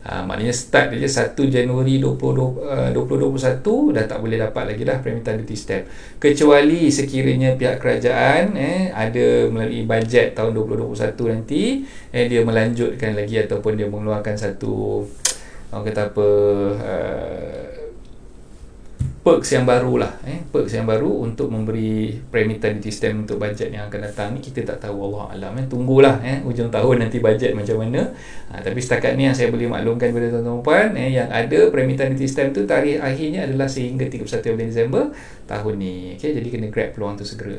Maknanya start dia 1 Januari 2021 dah tak boleh dapat lagi dah peremitan duty stamp, kecuali sekiranya pihak kerajaan ada melalui bajet tahun 2021 nanti dia melanjutkan lagi ataupun dia mengeluarkan satu orang kata apa perks yang baru lah, perks yang baru untuk memberi pre-emergent duty stamp untuk bajet yang akan datang ni. Kita tak tahu, Allah alam, tunggulah ujung tahun nanti bajet macam mana. Tapi setakat ni yang saya boleh maklumkan kepada tuan-tuan puan, yang ada pre-emergent duty stamp tu tarikh akhirnya adalah sehingga 31 bulan Disember tahun ni. Okey, jadi kena grab peluang tu segera.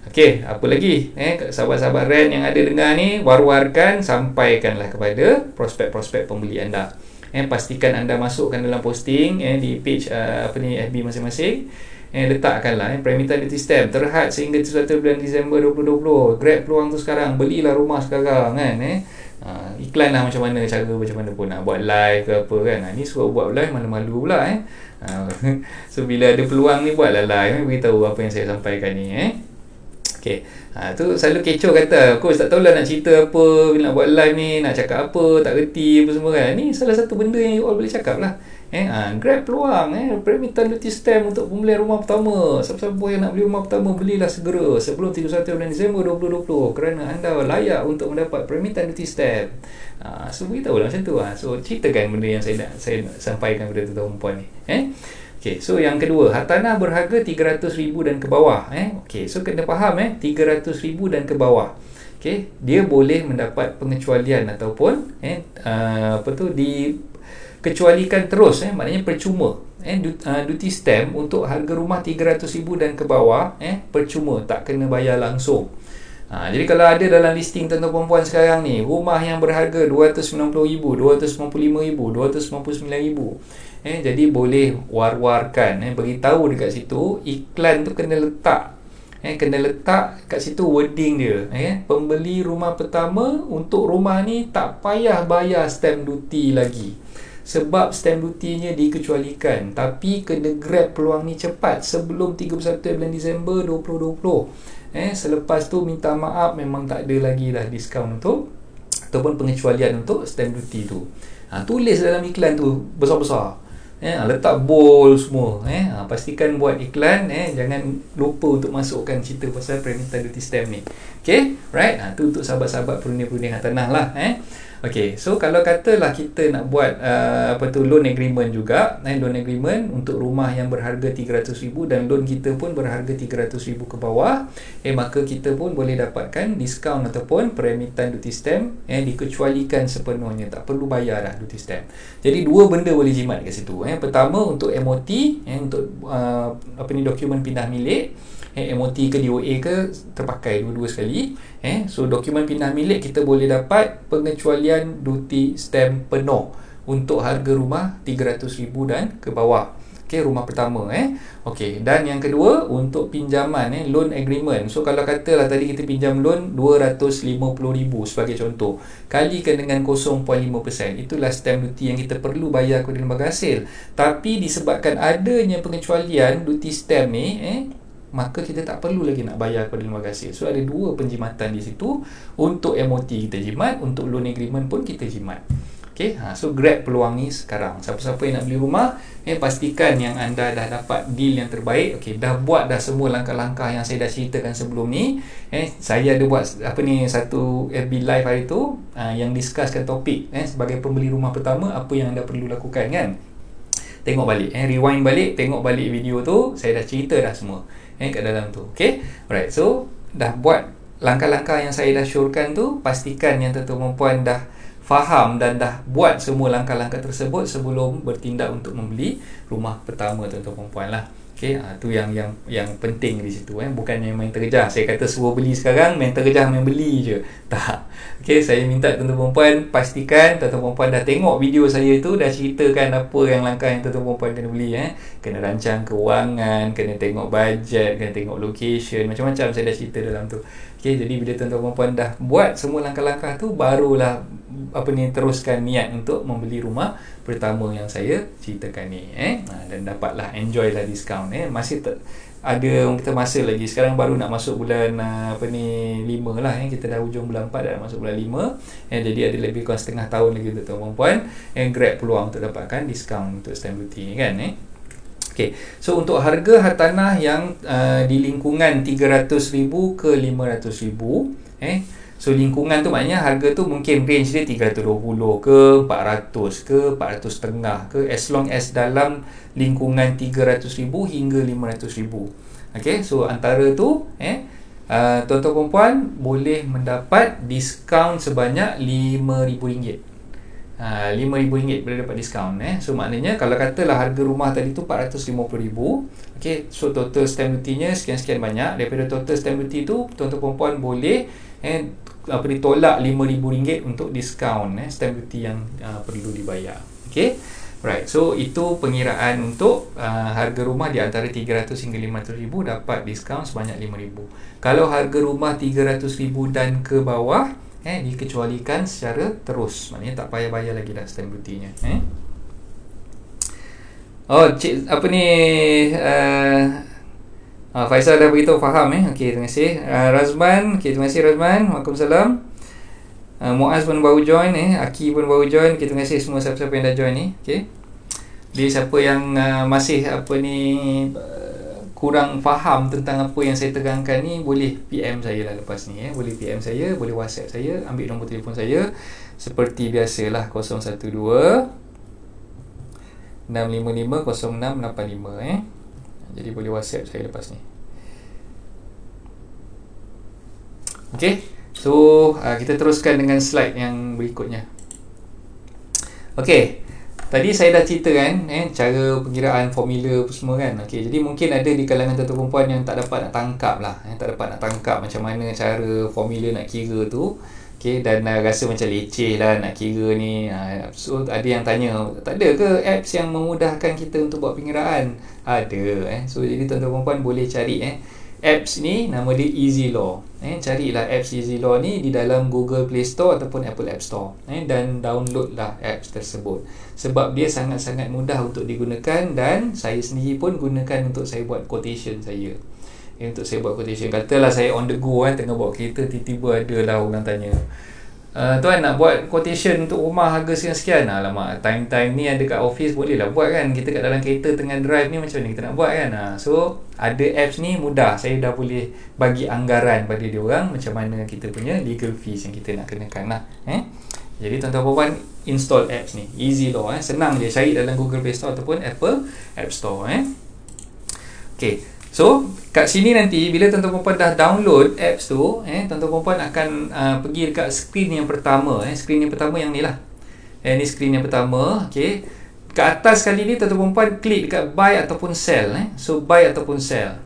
Okey, apa lagi sahabat-sahabat rent yang ada dengar ni, war-warkan, sampaikanlah kepada prospek-prospek pembeli anda. Pastikan anda masukkan dalam posting di page FB masing-masing. Letakkanlah pre-emergent duty stamp terhad sehingga 31 bulan Disember 2020. Grab peluang tu sekarang, belilah rumah sekarang kan. Iklan lah macam mana, cara macam mana pun, buat live ke apa kan. Ni suruh buat live malu-malu pula So bila ada peluang ni, buatlah live, beritahu apa yang saya sampaikan ni. Okay. Tu selalu kecoh kata, coach tak tahulah nak cerita apa bila nak buat live ni, nak cakap apa, tak reti apa semua kan. Ni salah satu benda yang you all boleh cakap lah. Grab peluang pre-emergent duty stamp untuk pembelian rumah pertama. Siapa-siapa yang nak beli rumah pertama, belilah segera sebelum 31 bulan Disember 2020 kerana anda layak untuk mendapat pre-emergent duty stamp. So beritahu lah macam tu. So ceritakan benda yang saya nak sampaikan kepada tuan-tuan puan ni. Okay, so yang kedua, hartanah berharga 300,000 dan ke bawah. Okay, so kena faham 300,000 dan ke bawah. Okay, dia boleh mendapat pengecualian ataupun dikecualikan terus, maknanya percuma. Duty stamp untuk harga rumah 300,000 dan ke bawah, percuma, tak kena bayar langsung. Jadi kalau ada dalam listing tuan-tuan puan sekarang ni, rumah yang berharga 290,000, 295,000, 299,000, jadi boleh war-warkan, beritahu dekat situ, iklan tu kena letak, kena letak kat situ wording dia, pembeli rumah pertama untuk rumah ni tak payah bayar stamp duty lagi, sebab stamp duty-nya dikecualikan, tapi kena grab peluang ni cepat sebelum 31 bulan Disember 2020. Selepas tu minta maaf, memang tak ada lagi lah diskaun untuk ataupun pengecualian untuk stamp duty tu. Tulis dalam iklan tu besar-besar, letak bold semua. Pastikan buat iklan, jangan lupa untuk masukkan cerita pasal pre-emergent duty stamp ni. Okay, right? Tu untuk sahabat-sahabat perundi-perundi hartanah lah. Okay, so kalau katalah kita nak buat loan agreement juga, loan agreement untuk rumah yang berharga 300,000 dan loan kita pun berharga 300,000 ke bawah, maka kita pun boleh dapatkan diskaun ataupun pre-emergent duty stamp dikecualikan sepenuhnya, tak perlu bayar dah duty stamp. Jadi dua benda boleh jimat kat situ. Pertama untuk MOT, untuk dokumen pindah milik, MOT ke DOA ke terpakai dua-dua sekali. So dokumen pindah milik kita boleh dapat pengecualian duty stamp penuh untuk harga rumah 300,000 dan ke bawah. Okay, rumah pertama. Okay, dan yang kedua untuk pinjaman, loan agreement. So kalau katalah tadi kita pinjam loan 250,000 sebagai contoh, kalikan dengan 0.5%, itulah stamp duty yang kita perlu bayar kepada lembaga hasil. Tapi disebabkan adanya pengecualian duty stamp ni, maka kita tak perlu lagi nak bayar kepada lembaga hasil. So ada dua penjimatan di situ. Untuk MOT kita jimat, untuk loan agreement pun kita jimat. Okay, so grab peluang ni sekarang. Siapa-siapa yang nak beli rumah, pastikan yang anda dah dapat deal yang terbaik. Okay, dah buat dah semua langkah-langkah yang saya dah ceritakan sebelum ni. Saya ada buat satu FB live hari tu, yang discusskan topik sebagai pembeli rumah pertama, apa yang anda perlu lakukan kan. Tengok balik, rewind balik, tengok balik video tu, saya dah cerita dah semua kat dalam tu. Okay, alright, so dah buat langkah-langkah yang saya dah syorkan tu, pastikan yang tuan-tuan puan dah faham dan dah buat semua langkah-langkah tersebut sebelum bertindak untuk membeli rumah pertama tuan-tuan puan lah. Okay, tu yang penting di situ. Bukannya main terjah. Saya kata suruh beli sekarang, main terjah main beli je. Tak. Okay, saya minta tuan-tuan puan pastikan tuan-tuan puan dah tengok video saya tu, dah ceritakan apa yang langkah yang tuan-tuan puan kena beli. Kena rancang kewangan, kena tengok bajet, kena tengok location, macam-macam saya dah cerita dalam tu. Okay, jadi bila tuan-tuan puan dah buat semua langkah-langkah tu, barulah teruskan niat untuk membeli rumah pertama yang saya ceritakan ni. Dan dapatlah enjoy lah diskaun. Masih ada orang kita masa lagi. Sekarang baru nak masuk bulan 5 lah. Kita dah hujung bulan 4, dah masuk bulan 5. Jadi ada lebih kurang setengah tahun lagi untuk tuan-tuan puan grab peluang untuk dapatkan diskaun untuk stamp duty ni kan. Okay, so untuk harga hartanah yang di lingkungan 300,000 ke 500,000, So lingkungan tu maknanya harga tu mungkin range dia 320 ke 400 ke 400 setengah ke, as long as dalam lingkungan 300,000 hingga 500,000. Okay, so antara tu tuan-tuan perempuan boleh mendapat diskaun sebanyak RM5,000. RM5,000 boleh dapat diskaun. So maknanya kalau katalah harga rumah tadi tu RM450,000, okay, so total stamp duty-nya sekian-sekian banyak. Daripada total stamp duty tu, tuan-tuan perempuan boleh tolak RM5,000 untuk diskaun stamp duty yang perlu dibayar. Okay, right. So itu pengiraan untuk harga rumah di antara 300 hingga 500,000 dapat diskaun sebanyak RM5,000. Kalau harga rumah 300,000 dan ke bawah, dikecualikan secara terus, maknanya tak payah bayar lagi dah stamp duty-nya. Cik apa ni, Faisal dah beritahu faham. Okey, terima kasih. Razman, okey, terima kasih Razman. Waalaikumsalam. Muaz pun baru join, Aki pun baru join. Okey, terima kasih semua siapa-siapa yang dah join ni. Okey. Jadi siapa yang masih kurang faham tentang apa yang saya terangkan ni, boleh PM saya lah lepas ni. Boleh PM saya, boleh WhatsApp saya, ambil nombor telefon saya seperti biasalah, 012 655 0685. Jadi boleh WhatsApp saya lepas ni. Okay, so kita teruskan dengan slide yang berikutnya. Okay, tadi saya dah ceritakan cara pengiraan formula semua kan. Okay, jadi mungkin ada di kalangan tuan-tuan perempuan yang tak dapat nak tangkap lah, tak dapat nak tangkap macam mana cara formula nak kira tu. Okay, dan rasa macam leceh lah nak kira ni. So ada yang tanya, tak ada ke apps yang memudahkan kita untuk buat pengiraan? Ada. So jadi tuan-tuan perempuan boleh cari apps ni, nama dia Easy Law. Carilah apps Easy Law ni di dalam Google Play Store ataupun Apple App Store, dan download lah apps tersebut. Sebab dia sangat-sangat mudah untuk digunakan, dan saya sendiri pun gunakan untuk saya buat quotation saya. Untuk saya buat quotation, katalah saya on the go tengah bawa kereta, tiba-tiba ada lah orang tanya, tuan nak buat quotation untuk rumah harga sekian-sekian. Alamak, time-time ni ada kat office, boleh lah buat kan. Kita kat dalam kereta tengah drive ni, macam mana kita nak buat kan. So ada apps ni mudah, saya dah boleh bagi anggaran pada dia orang macam mana kita punya legal fees yang kita nak kenakan lah. Jadi tuan-tuan perempuan install apps ni Easy Law. Senang je, cari dalam Google Play Store ataupun Apple App Store. Okay, so kat sini nanti bila tuan-tuan perempuan dah download apps tu, tuan-tuan perempuan akan pergi dekat screen yang pertama. Screen yang pertama yang ni lah. Ni screen yang pertama. Okay, kat atas kali ni tuan-tuan perempuan klik dekat buy ataupun sell. So buy ataupun sell.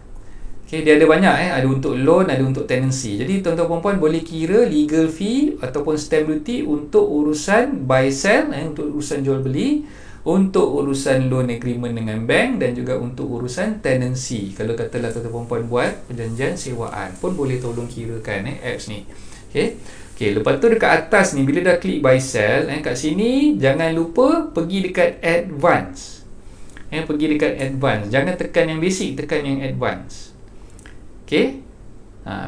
Okay, dia ada banyak. Ada untuk loan, ada untuk tenancy. Jadi tuan-tuan perempuan boleh kira legal fee ataupun stamp duty untuk urusan buy sell, untuk urusan jual beli, untuk urusan loan agreement dengan bank, dan juga untuk urusan tenancy. Kalau katalah tuan-tuan perempuan buat perjanjian sewaan pun boleh tolong kirakan apps ni. Okay, lepas tu dekat atas ni bila dah klik buy sell, kat sini jangan lupa pergi dekat advance. Pergi dekat advance. Jangan tekan yang basic, tekan yang advance. Okay,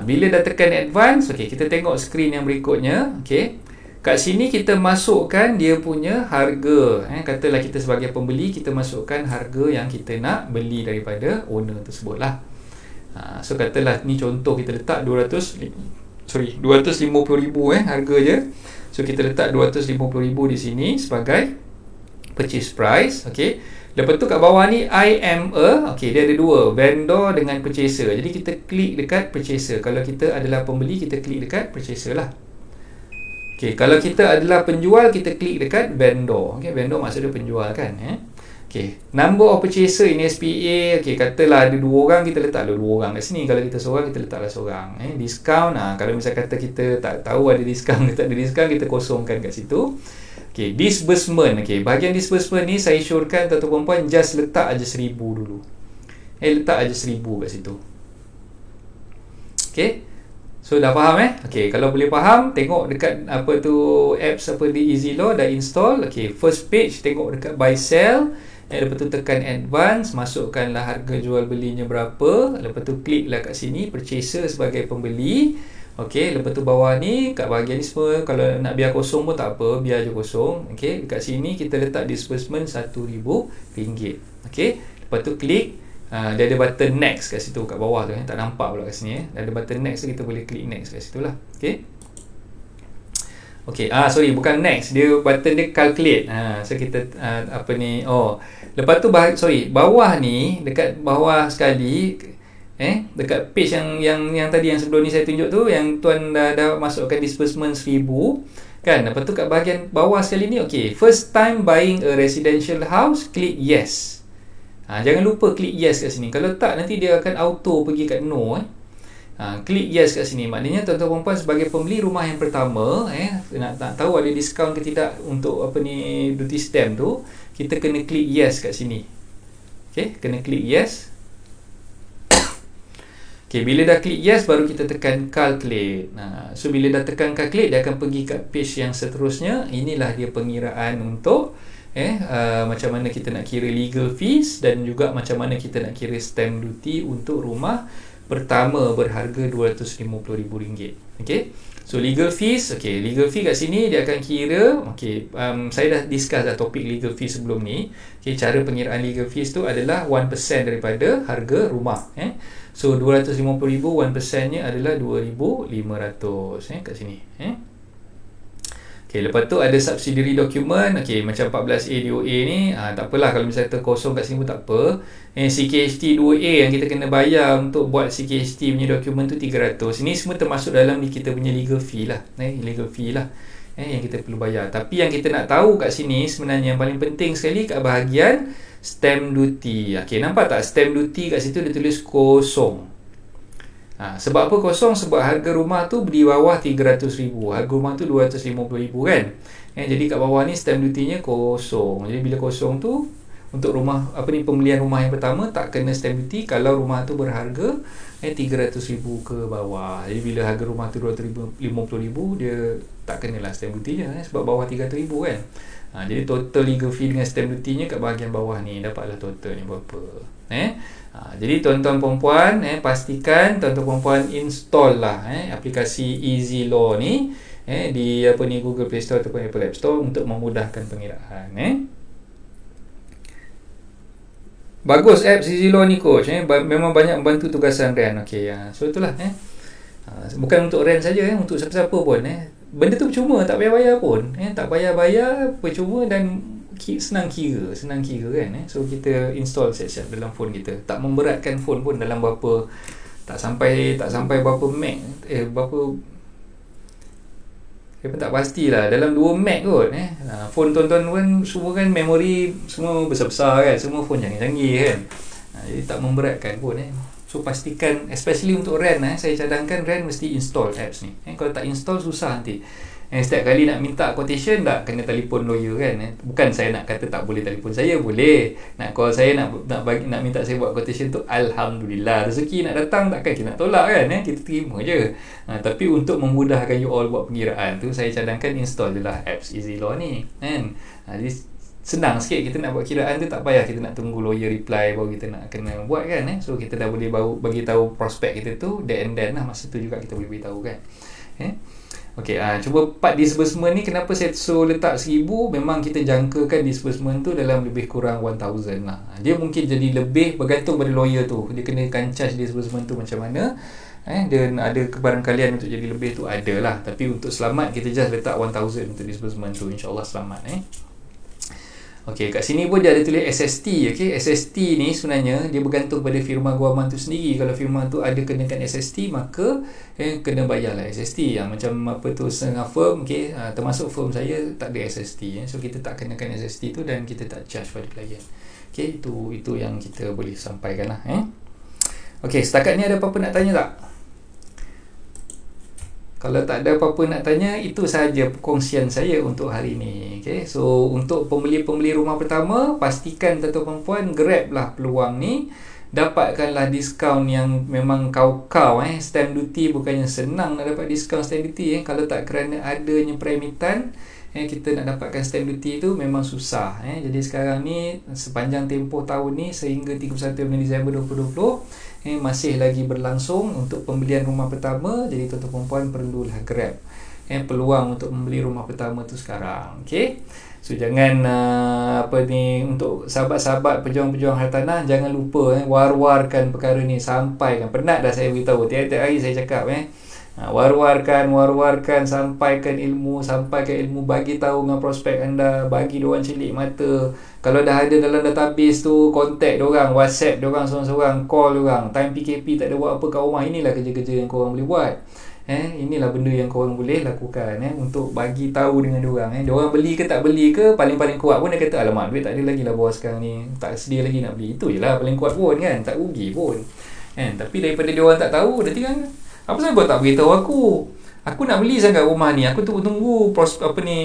bila dah tekan advance, okay, kita tengok screen yang berikutnya. Okay, kat sini kita masukkan dia punya harga. Katalah kita sebagai pembeli, kita masukkan harga yang kita nak beli daripada owner tersebut lah. So katalah ni contoh, kita letak 250,000 harga je. So kita letak 250,000 di sini sebagai purchase price. Okay, lepas tu kat bawah ni I am a, okay, dia ada dua, vendor dengan purchaser. Jadi kita klik dekat purchaser. Kalau kita adalah pembeli, kita klik dekat purchaser lah. Okay, kalau kita adalah penjual, kita klik dekat vendor. Okay, vendor maksudnya penjual kan. Okay, number of purchaser in SPA. Okay, katalah ada dua orang, kita letaklah dua orang kat sini. Kalau kita seorang, kita letaklah seorang. Discount, kalau misal kata kita tak tahu ada discount ke tak ada discount, kita kosongkan kat situ. Okay, disbursement. Okay, bahagian disbursement ni saya syorkan tuan-tuan perempuan just letak aja 1,000 dulu. Letak aja 1,000 kat situ. Okay, so dah faham Okay, kalau boleh faham, tengok dekat apa tu apps apa di Easy Law dah install. Okay, first page tengok dekat buy sell. Lepas tu tekan advance, masukkanlah harga jual belinya berapa. Lepas tu kliklah kat sini purchaser sebagai pembeli. Okey, lepas tu bawah ni kat bahagian ni semua, kalau nak biar kosong pun tak apa, biar je kosong. Okey, dekat sini kita letak disbursement RM1,000. Okey, lepas tu klik, dia ada button next kat situ kat bawah tu, tak nampak pula kat sini. Ada button next tu, kita boleh klik next kat situ lah. Okey. Okey, sorry, bukan next. Dia button dia calculate. So kita apa ni? Lepas tu bawah ni, dekat bawah sekali dekat page yang tadi yang sebelum ni saya tunjuk tu, yang tuan dah masukkan disbursement 1000 kan. Lepas tu kat bahagian bawah sekali ni, okey, first time buying a residential house, click yes. Jangan lupa klik yes kat sini. Kalau tak, nanti dia akan auto pergi kat no. Klik yes kat sini. Maknanya tuan-tuan perempuan sebagai pembeli rumah yang pertama, nak tahu ada diskaun ke tidak untuk apa ni, duty stamp tu, kita kena klik yes kat sini. Okey, kena klik yes. Okey, bila dah klik yes, baru kita tekan calculate. So bila dah tekan calculate, dia akan pergi kat page yang seterusnya. Inilah dia pengiraan untuk macam mana kita nak kira legal fees, dan juga macam mana kita nak kira stamp duty untuk rumah pertama berharga RM250,000. Okey. So legal fees, legal fee kat sini dia akan kira, saya dah discuss topik legal fee sebelum ni. Cara pengiraan legal fees tu adalah 1% daripada harga rumah. So 250,000, 1%-nya adalah 2,500 kat sini. Lepas tu ada subsidiary document. Macam 14A DOA ni, tak apalah kalau misalnya terkosong kat sini pun tak apa. CKHT 2A yang kita kena bayar untuk buat CKHT punya dokumen tu 300. Ini semua termasuk dalam kita punya legal fee lah. Legal fee lah yang kita perlu bayar. Tapi yang kita nak tahu kat sini sebenarnya yang paling penting sekali kat bahagian stamp duty. Nampak tak stamp duty kat situ dia tulis kosong. Sebab apa kosong? Sebab harga rumah tu di bawah 300,000. Harga rumah tu 250,000 kan. Jadi kat bawah ni stamp duty-nya kosong. Jadi bila kosong tu, untuk rumah pembelian rumah yang pertama tak kena stamp duty kalau rumah tu berharga 300,000 ke bawah. Jadi bila harga rumah tu 250,000, dia tak kenalah stamp duty-nya sebab bawah 300,000 kan. Jadi total legal fee dengan stamp duty-nya kat bahagian bawah ni, dapatlah total ni berapa. Jadi tuan-tuan perempuan, pastikan tuan-tuan perempuan install lah aplikasi Easy Law ni di Google Play Store ataupun Apple App Store untuk memudahkan pengiraan. Bagus apps Easy Law ni coach. Memang banyak membantu tugasan RAN. So itulah bukan untuk RAN saja, untuk siapa-siapa pun benda tu percuma, tak payah bayar pun. Tak payah bayar, percuma, dan senang kira kan. So kita install siap-siap dalam phone kita. Tak memberatkan phone pun, dalam berapa, tak sampai berapa meg, saya pun tak pastilah, dalam 2 meg kot. Phone tuan-tuan pun semua kan memori semua besar-besar kan, semua phone canggih-canggih kan. Jadi tak memberatkan pun. So pastikan, especially untuk RAN, saya cadangkan RAN mesti install apps ni. Kalau tak install susah nanti. Setiap kali nak minta quotation tak kena telefon lawyer kan. Bukan saya nak kata tak boleh telefon saya, boleh. Kalau saya nak minta saya buat quotation tu, alhamdulillah, rezeki nak datang, takkan kita nak tolak kan. Kita terima je. Tapi untuk memudahkan you all buat pengiraan tu, saya cadangkan install je lah apps Easy Law ni kan. Jadi senang sikit kita nak buat kiraan tu, tak payah kita nak tunggu lawyer reply baru kita nak kena buat kan. So kita dah boleh bagi tahu prospek kita tu then lah, masa tu juga kita boleh beritahu kan. Cuba part disbursement ni, kenapa saya suruh letak 1,000? Memang kita jangkakan disbursement tu dalam lebih kurang 1,000 lah. Dia mungkin jadi lebih, bergantung pada lawyer tu, dia kenakan charge disbursement tu macam mana. Dan ada kebarangkalian untuk jadi lebih tu, ada lah. Tapi untuk selamat, kita just letak 1,000 untuk disbursement tu, InsyaAllah selamat. Kat sini pun dia ada tulis SST. SST ni sebenarnya dia bergantung pada firma guaman tu sendiri. Kalau firma tu ada kenakan SST, maka kena bayarlah SST. Macam apa tu, setengah firm, termasuk firm saya tak ada SST. So kita tak kenakan SST tu dan kita tak charge pada klien. Itu yang kita boleh sampaikan lah. Setakat ni ada apa-apa nak tanya tak? Kalau tak ada apa-apa nak tanya, itu sahaja perkongsian saya untuk hari ini. So untuk pembeli-pembeli rumah pertama, pastikan tuan-tuan perempuan grab lah peluang ni. Dapatkanlah diskaun yang memang kau-kau. Stamp duty bukannya senang nak dapat diskaun stamp duty. Kalau tak kerana adanya peremitan, kita nak dapatkan stamp duty tu memang susah. Jadi sekarang ni, sepanjang tempoh tahun ni sehingga 31 Disember 2020, masih lagi berlangsung untuk pembelian rumah pertama. Jadi tuan-tuan perempuan perlulah grab peluang untuk membeli rumah pertama tu sekarang. So jangan untuk sahabat-sahabat pejuang-pejuang hartanah, jangan lupa war-warkan perkara ni, sampaikan. Penat dah saya beritahu, tiap-tiap hari saya cakap War-warkan, sampaikan ilmu, bagi tahu dengan prospek anda, bagi diorang celik mata. Kalau dah ada dalam database tu, contact diorang, WhatsApp diorang seorang-seorang, call diorang. Time PKP tak ada buat apa kat rumah, inilah kerja-kerja yang korang boleh buat. Inilah benda yang korang boleh lakukan untuk bagi tahu dengan diorang. Diorang beli ke tak beli ke, paling-paling kuat pun dia kata, alamak duit tak ada lagi lah bos sekarang ni, tak sedia lagi nak beli. Itu je lah paling kuat pun kan, tak rugi pun. Tapi daripada diorang tak tahu, dia tinggal, apa sebab kau tak beritahu aku nak beli sangat rumah ni, aku tunggu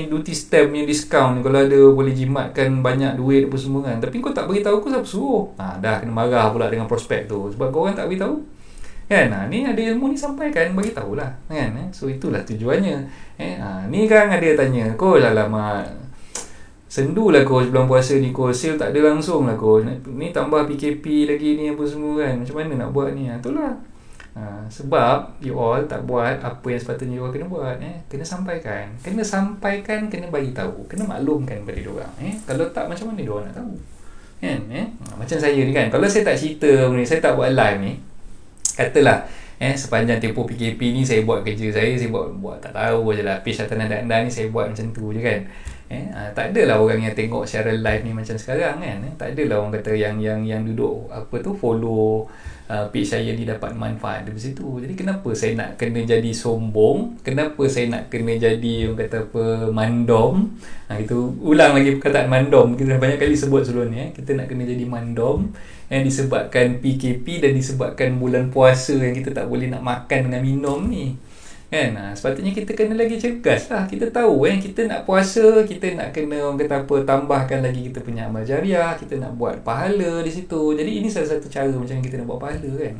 duty stamp punya discount ni, kalau ada boleh jimatkan banyak duit apa semua kan, tapi kau tak beritahu aku, siapa suruh? Dah kena marah pula dengan prospek tu, sebab kau orang tak beritahu kan. Ni ada ilmu ni sampaikan, bagi tahulah kan. So itulah tujuannya. Ni kan ada tanya, kau lama sendu lah kau sebelum puasa ni, kau sale tak ada langsung lah kau, ni tambah PKP lagi ni apa semua kan, macam mana nak buat ni? Itulah sebab you all tak buat apa yang sepatutnya you all kena buat. Kena sampaikan, kena bagi tahu, kena maklumkan pada diorang. Kalau tak, macam mana diorang nak tahu kan? Macam saya ni kan, kalau saya tak cerita ni, saya tak buat live ni, katalah sepanjang tempoh PKP ni saya buat kerja saya buat tak tahu je lah, page Hartanah dan anda ni saya buat macam tu je kan. Tak adalah orang yang tengok secara live ni macam sekarang kan. Tak adalah orang kata yang duduk follow page saya ni dapat manfaat dari situ. Jadi kenapa saya nak kena jadi sombong? Kenapa saya nak kena jadi orang kata mandom? Itu ulang lagi perkataan mandom, kita dah banyak kali sebut sebelum ni. Kita nak kena jadi mandom disebabkan PKP dan disebabkan bulan puasa yang kita tak boleh nak makan dengan minum ni kan. Sepatutnya kita kena lagi cergas lah. Kita tahu kita nak puasa, kita nak kena orang kata tambahkan lagi kita punya amal jariah, kita nak buat pahala di situ. Jadi ini salah satu cara macam kita nak buat pahala kan.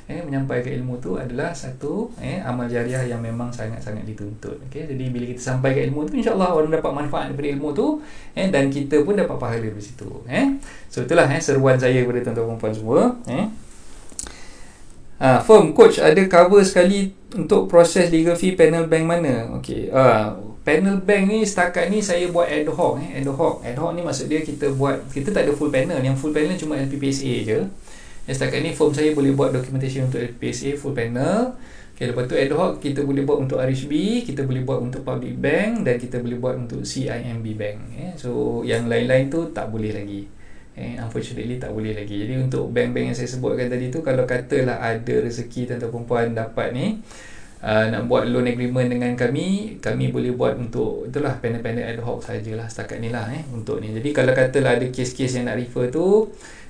Menyampaikan ilmu tu adalah satu amal jariah yang memang sangat-sangat dituntut. Jadi bila kita sampaikan ilmu tu, insya-Allah orang dapat manfaat daripada ilmu tu dan kita pun dapat pahala dari situ. So itulah seruan saya kepada tuan-tuan puan semua. Firm coach ada cover sekali untuk proses legal fee panel bank mana? Panel bank ni setakat ni saya buat ad hoc. Ad hoc ni maksud dia kita tak ada full panel. Yang full panel cuma LPPSA je. Setakat ni firm saya boleh buat documentation untuk LPPSA full panel. Lepas tu ad hoc kita boleh buat untuk RHB, kita boleh buat untuk public bank, dan kita boleh buat untuk CIMB bank. So yang lain-lain tu tak boleh lagi. Unfortunately tak boleh lagi. Jadi untuk bank-bank yang saya sebutkan tadi tu, kalau katalah ada rezeki tuan-tuan perempuan dapat ni nak buat loan agreement dengan kami boleh buat untuk itulah panel-panel ad hoc sajalah setakat ni lah untuk ni. Jadi kalau katalah ada kes-kes yang nak refer tu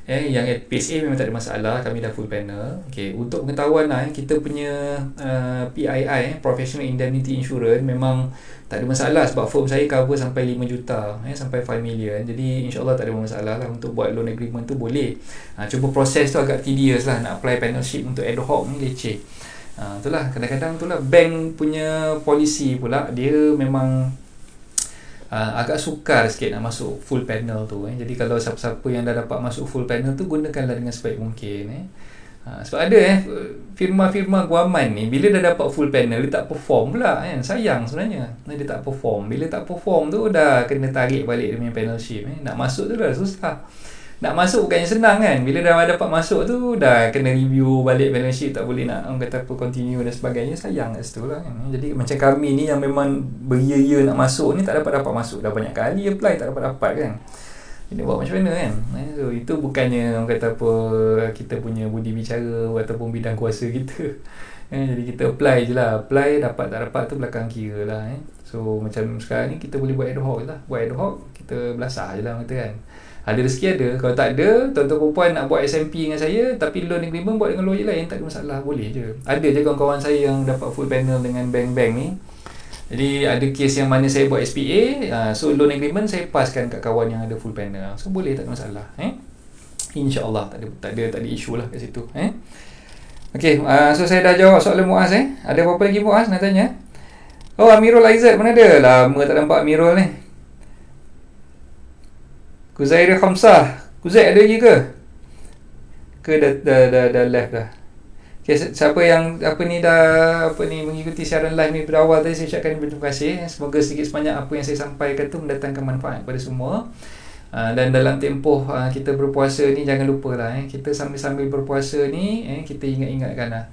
yang PSA memang tak ada masalah, kami dah full panel. Untuk pengetahuan lah, kita punya PII Professional Indemnity Insurance memang tak ada masalah, sebab firm saya cover sampai 5 juta sampai 5 million. Jadi insyaAllah tak ada masalah lah untuk buat loan agreement tu boleh. Cuma proses tu agak tedious lah, nak apply panelship untuk ad hoc ni leceh. Itulah kadang-kadang itulah bank punya policy pula, dia memang agak sukar sikit nak masuk full panel tu. Jadi kalau siapa-siapa yang dah dapat masuk full panel tu, gunakanlah dengan sebaik mungkin. Sebab ada firma-firma guaman ni, bila dah dapat full panel dia tak perform pula sayang sebenarnya. Dia tak perform. Bila tak perform tu dah kena tarik balik dia punya panelship. Nak masuk tu dah susah. Nak masuk bukannya senang kan. Bila dah dapat masuk tu dah kena review balik panelship, tak boleh nak orang kata continue dan sebagainya. Sayang kat situ lah kan. Jadi macam kami ni yang memang beria-ia nak masuk ni, tak dapat masuk. Dah banyak kali apply tak dapat kan. Ini buat macam mana kan. So itu bukannya orang kata kita punya budi bicara ataupun bidang kuasa kita. Jadi kita apply je lah. Apply dapat tak dapat tu belakang kira lah. So macam sekarang ni kita boleh buat ad hoc je lah. Buat ad hoc kita belasah je lah kata kan. Ada rezeki ada. Kalau tak ada, tuan-tuan perempuan nak buat SMP dengan saya tapi loan agreement buat dengan lawyer lain, tak ada masalah, boleh je. Ada je kawan-kawan saya yang dapat full panel dengan bank-bank ni. Jadi ada kes yang mana saya buat SPA, so loan agreement saya paskan kat kawan yang ada full panel. So boleh, tak ada masalah. InsyaAllah tak ada isu lah kat situ. So saya dah jawab soalan Muaz. Ada apa-apa lagi Muaz nak tanya? Oh, Amirul Aizat mana ada? Lama tak nampak Amirul ni. Kuzairah Khamsah, Kuzai ada lagi ke? Ke dah left dah. Siapa yang dah mengikuti siaran live ni pada awal tadi, saya ucapkan terima kasih. Semoga sedikit sebanyak apa yang saya sampaikan tu mendatangkan manfaat kepada semua. Dan dalam tempoh kita berpuasa ni, jangan lupa lah kita sambil-sambil berpuasa ni kita ingat-ingatkan lah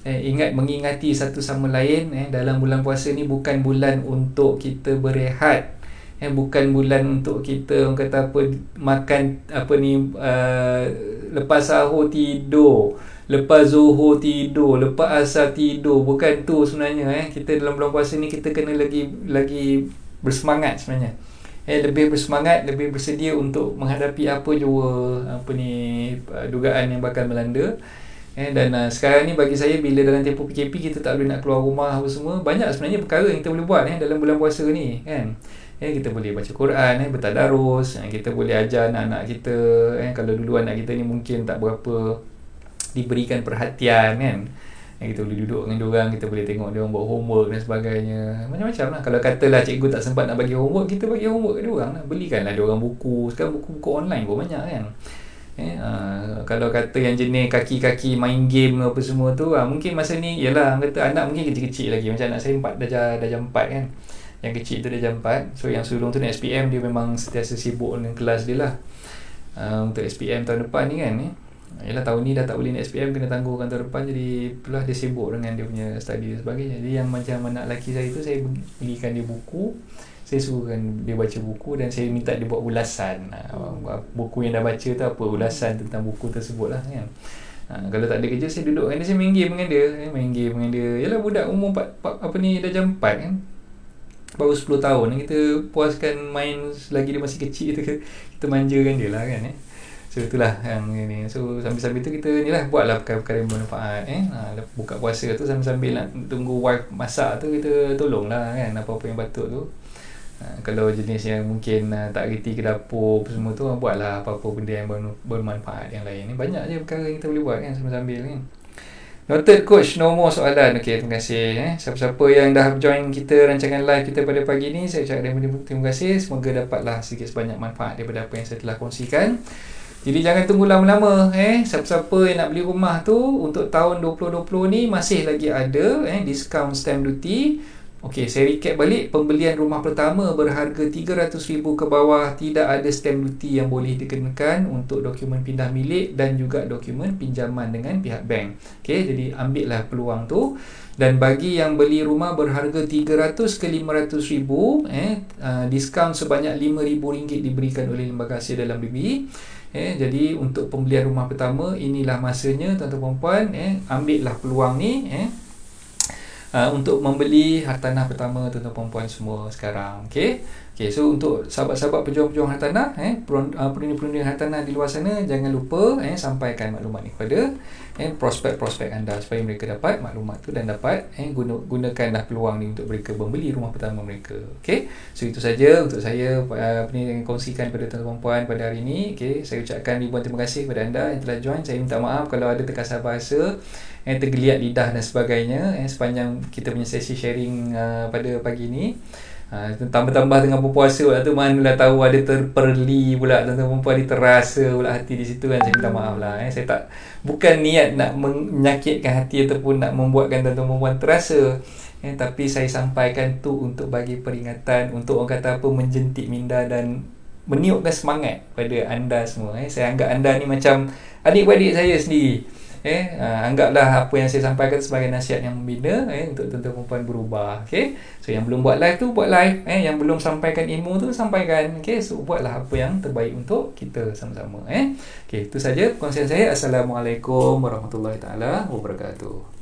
Ingat mengingati satu sama lain. Dalam bulan puasa ni bukan bulan untuk kita berehat, bukan bulan untuk kita orang kata apa, makan apa ni, lepas sahur tidur, lepas zuhur tidur, lepas asar tidur. Bukan tu sebenarnya. Kita dalam bulan puasa ni kita kena lagi bersemangat sebenarnya. Lebih bersemangat, lebih bersedia untuk menghadapi apa jua dugaan yang bakal melanda. Dan sekarang ni bagi saya, bila dalam tempoh PKP kita tak boleh nak keluar rumah apa semua, banyak sebenarnya perkara yang kita boleh buat dalam bulan puasa ni kan. Kita boleh baca Quran, bertadarus, kita boleh ajar anak-anak kita. Kalau dulu anak kita ni mungkin tak berapa diberikan perhatian kan, kita boleh duduk dengan diorang, kita boleh tengok diorang buat homework dan sebagainya, macam-macam lah. Kalau katalah cikgu tak sempat nak bagi homework, kita bagi homework ke diorang lah. Belikanlah diorang buku. Sekarang buku-buku online pun banyak kan. Kalau kata yang jenis kaki-kaki main game apa semua tu, mungkin masa ni ialah kata anak mungkin kecil-kecil lagi. Macam anak saya darjah 4 kan, yang kecil tu darjah 4. So yang sebelum tu ni SPM, dia memang sentiasa sibuk dengan kelas dia lah. Untuk SPM tahun depan ni kan, ialah tahun ni dah tak boleh naik SPM, kena tangguhkan tahun depan. Jadi itulah dia sibuk dengan dia punya study dan sebagainya. Jadi yang macam anak lelaki saya tu, saya belikan dia buku, saya suruhkan dia baca buku, dan saya minta dia buat ulasan buku yang dah baca tu, apa ulasan tentang buku tersebut lah kan. Kalau tak ada kerja, saya duduk dengan dia, saya main game dengan dia. Yalah, budak umur darjah 4 kan, baru 10 tahun, kita puaskan main selagi dia masih kecil tu, kita manjakan dia lah kan. So itulah yang ni. So sambil-sambil tu kita ni lah, buatlah perkara-perkara yang bermanfaat. Buka puasa tu sambil-sambil nak tunggu wife masak tu, kita tolonglah kan, apa-apa yang patut tu. Kalau jenis yang mungkin tak reti ke dapur apa semua tu, buatlah apa-apa benda yang bermanfaat yang lain. Banyak je perkara yang kita boleh buat kan, sambil-sambil kan. Noted coach, no more soalan. Okay, terima kasih. Siapa-siapa yang dah join kita rancangan live kita pada pagi ni, saya ucapkan terima kasih. Semoga dapatlah sedikit sebanyak manfaat daripada apa yang saya telah kongsikan. Jadi jangan tunggu lama-lama. Siapa-siapa yang nak beli rumah tu untuk tahun 2020 ni, masih lagi ada diskaun stamp duty. Okey, saya recap balik. Pembelian rumah pertama berharga RM300,000 ke bawah, tidak ada stamp duty yang boleh dikenakan untuk dokumen pindah milik dan juga dokumen pinjaman dengan pihak bank. Okey, jadi ambillah peluang tu. Dan bagi yang beli rumah berharga RM300,000 ke RM500,000, diskaun sebanyak RM5,000 diberikan oleh Lembaga Hasil Dalam Negeri. Jadi untuk pembelian rumah pertama, inilah masanya tuan-tuan puan, ambillah peluang ni untuk membeli hartanah pertama tuan-tuan puan-puan semua sekarang. Okey, so untuk sahabat-sahabat pejuang-pejuang hartanah, perundi-perundi hartanah di luar sana, jangan lupa sampaikan maklumat ni kepada prospek-prospek anda, supaya mereka dapat maklumat tu dan dapat gunakanlah peluang ni untuk mereka membeli rumah pertama mereka. Okey, so itu saja untuk saya kongsikan pada tuan-tuan puan pada hari ini. Okey, saya ucapkan ribuan terima kasih kepada anda yang telah join. Saya minta maaf kalau ada terkasar bahasa, tergeliat lidah dan sebagainya sepanjang kita punya sesi sharing pada pagi ni. Tambah-tambah dengan berpuasa waktu tu, manalah tahu ada terperli pula tuan-tuan perempuan, terasa pula hati di situ kan. Saya minta maaf lah. Saya tak, bukan niat nak menyakitkan hati ataupun nak membuatkan tuan-tuan perempuan terasa, tapi saya sampaikan tu untuk bagi peringatan, untuk orang kata apa, menjentik minda dan meniupkan semangat pada anda semua. Saya anggap anda ni macam adik-beradik saya sendiri. Anggaplah apa yang saya sampaikan sebagai nasihat yang membina untuk tuan-tuan perempuan berubah. Okay? So yang belum buat live tu, buat live. Yang belum sampaikan ilmu tu, sampaikan. Okay? So buatlah apa yang terbaik untuk kita sama-sama. Okay, itu saja perkongsian saya. Assalamualaikum warahmatullahi taala wabarakatuh.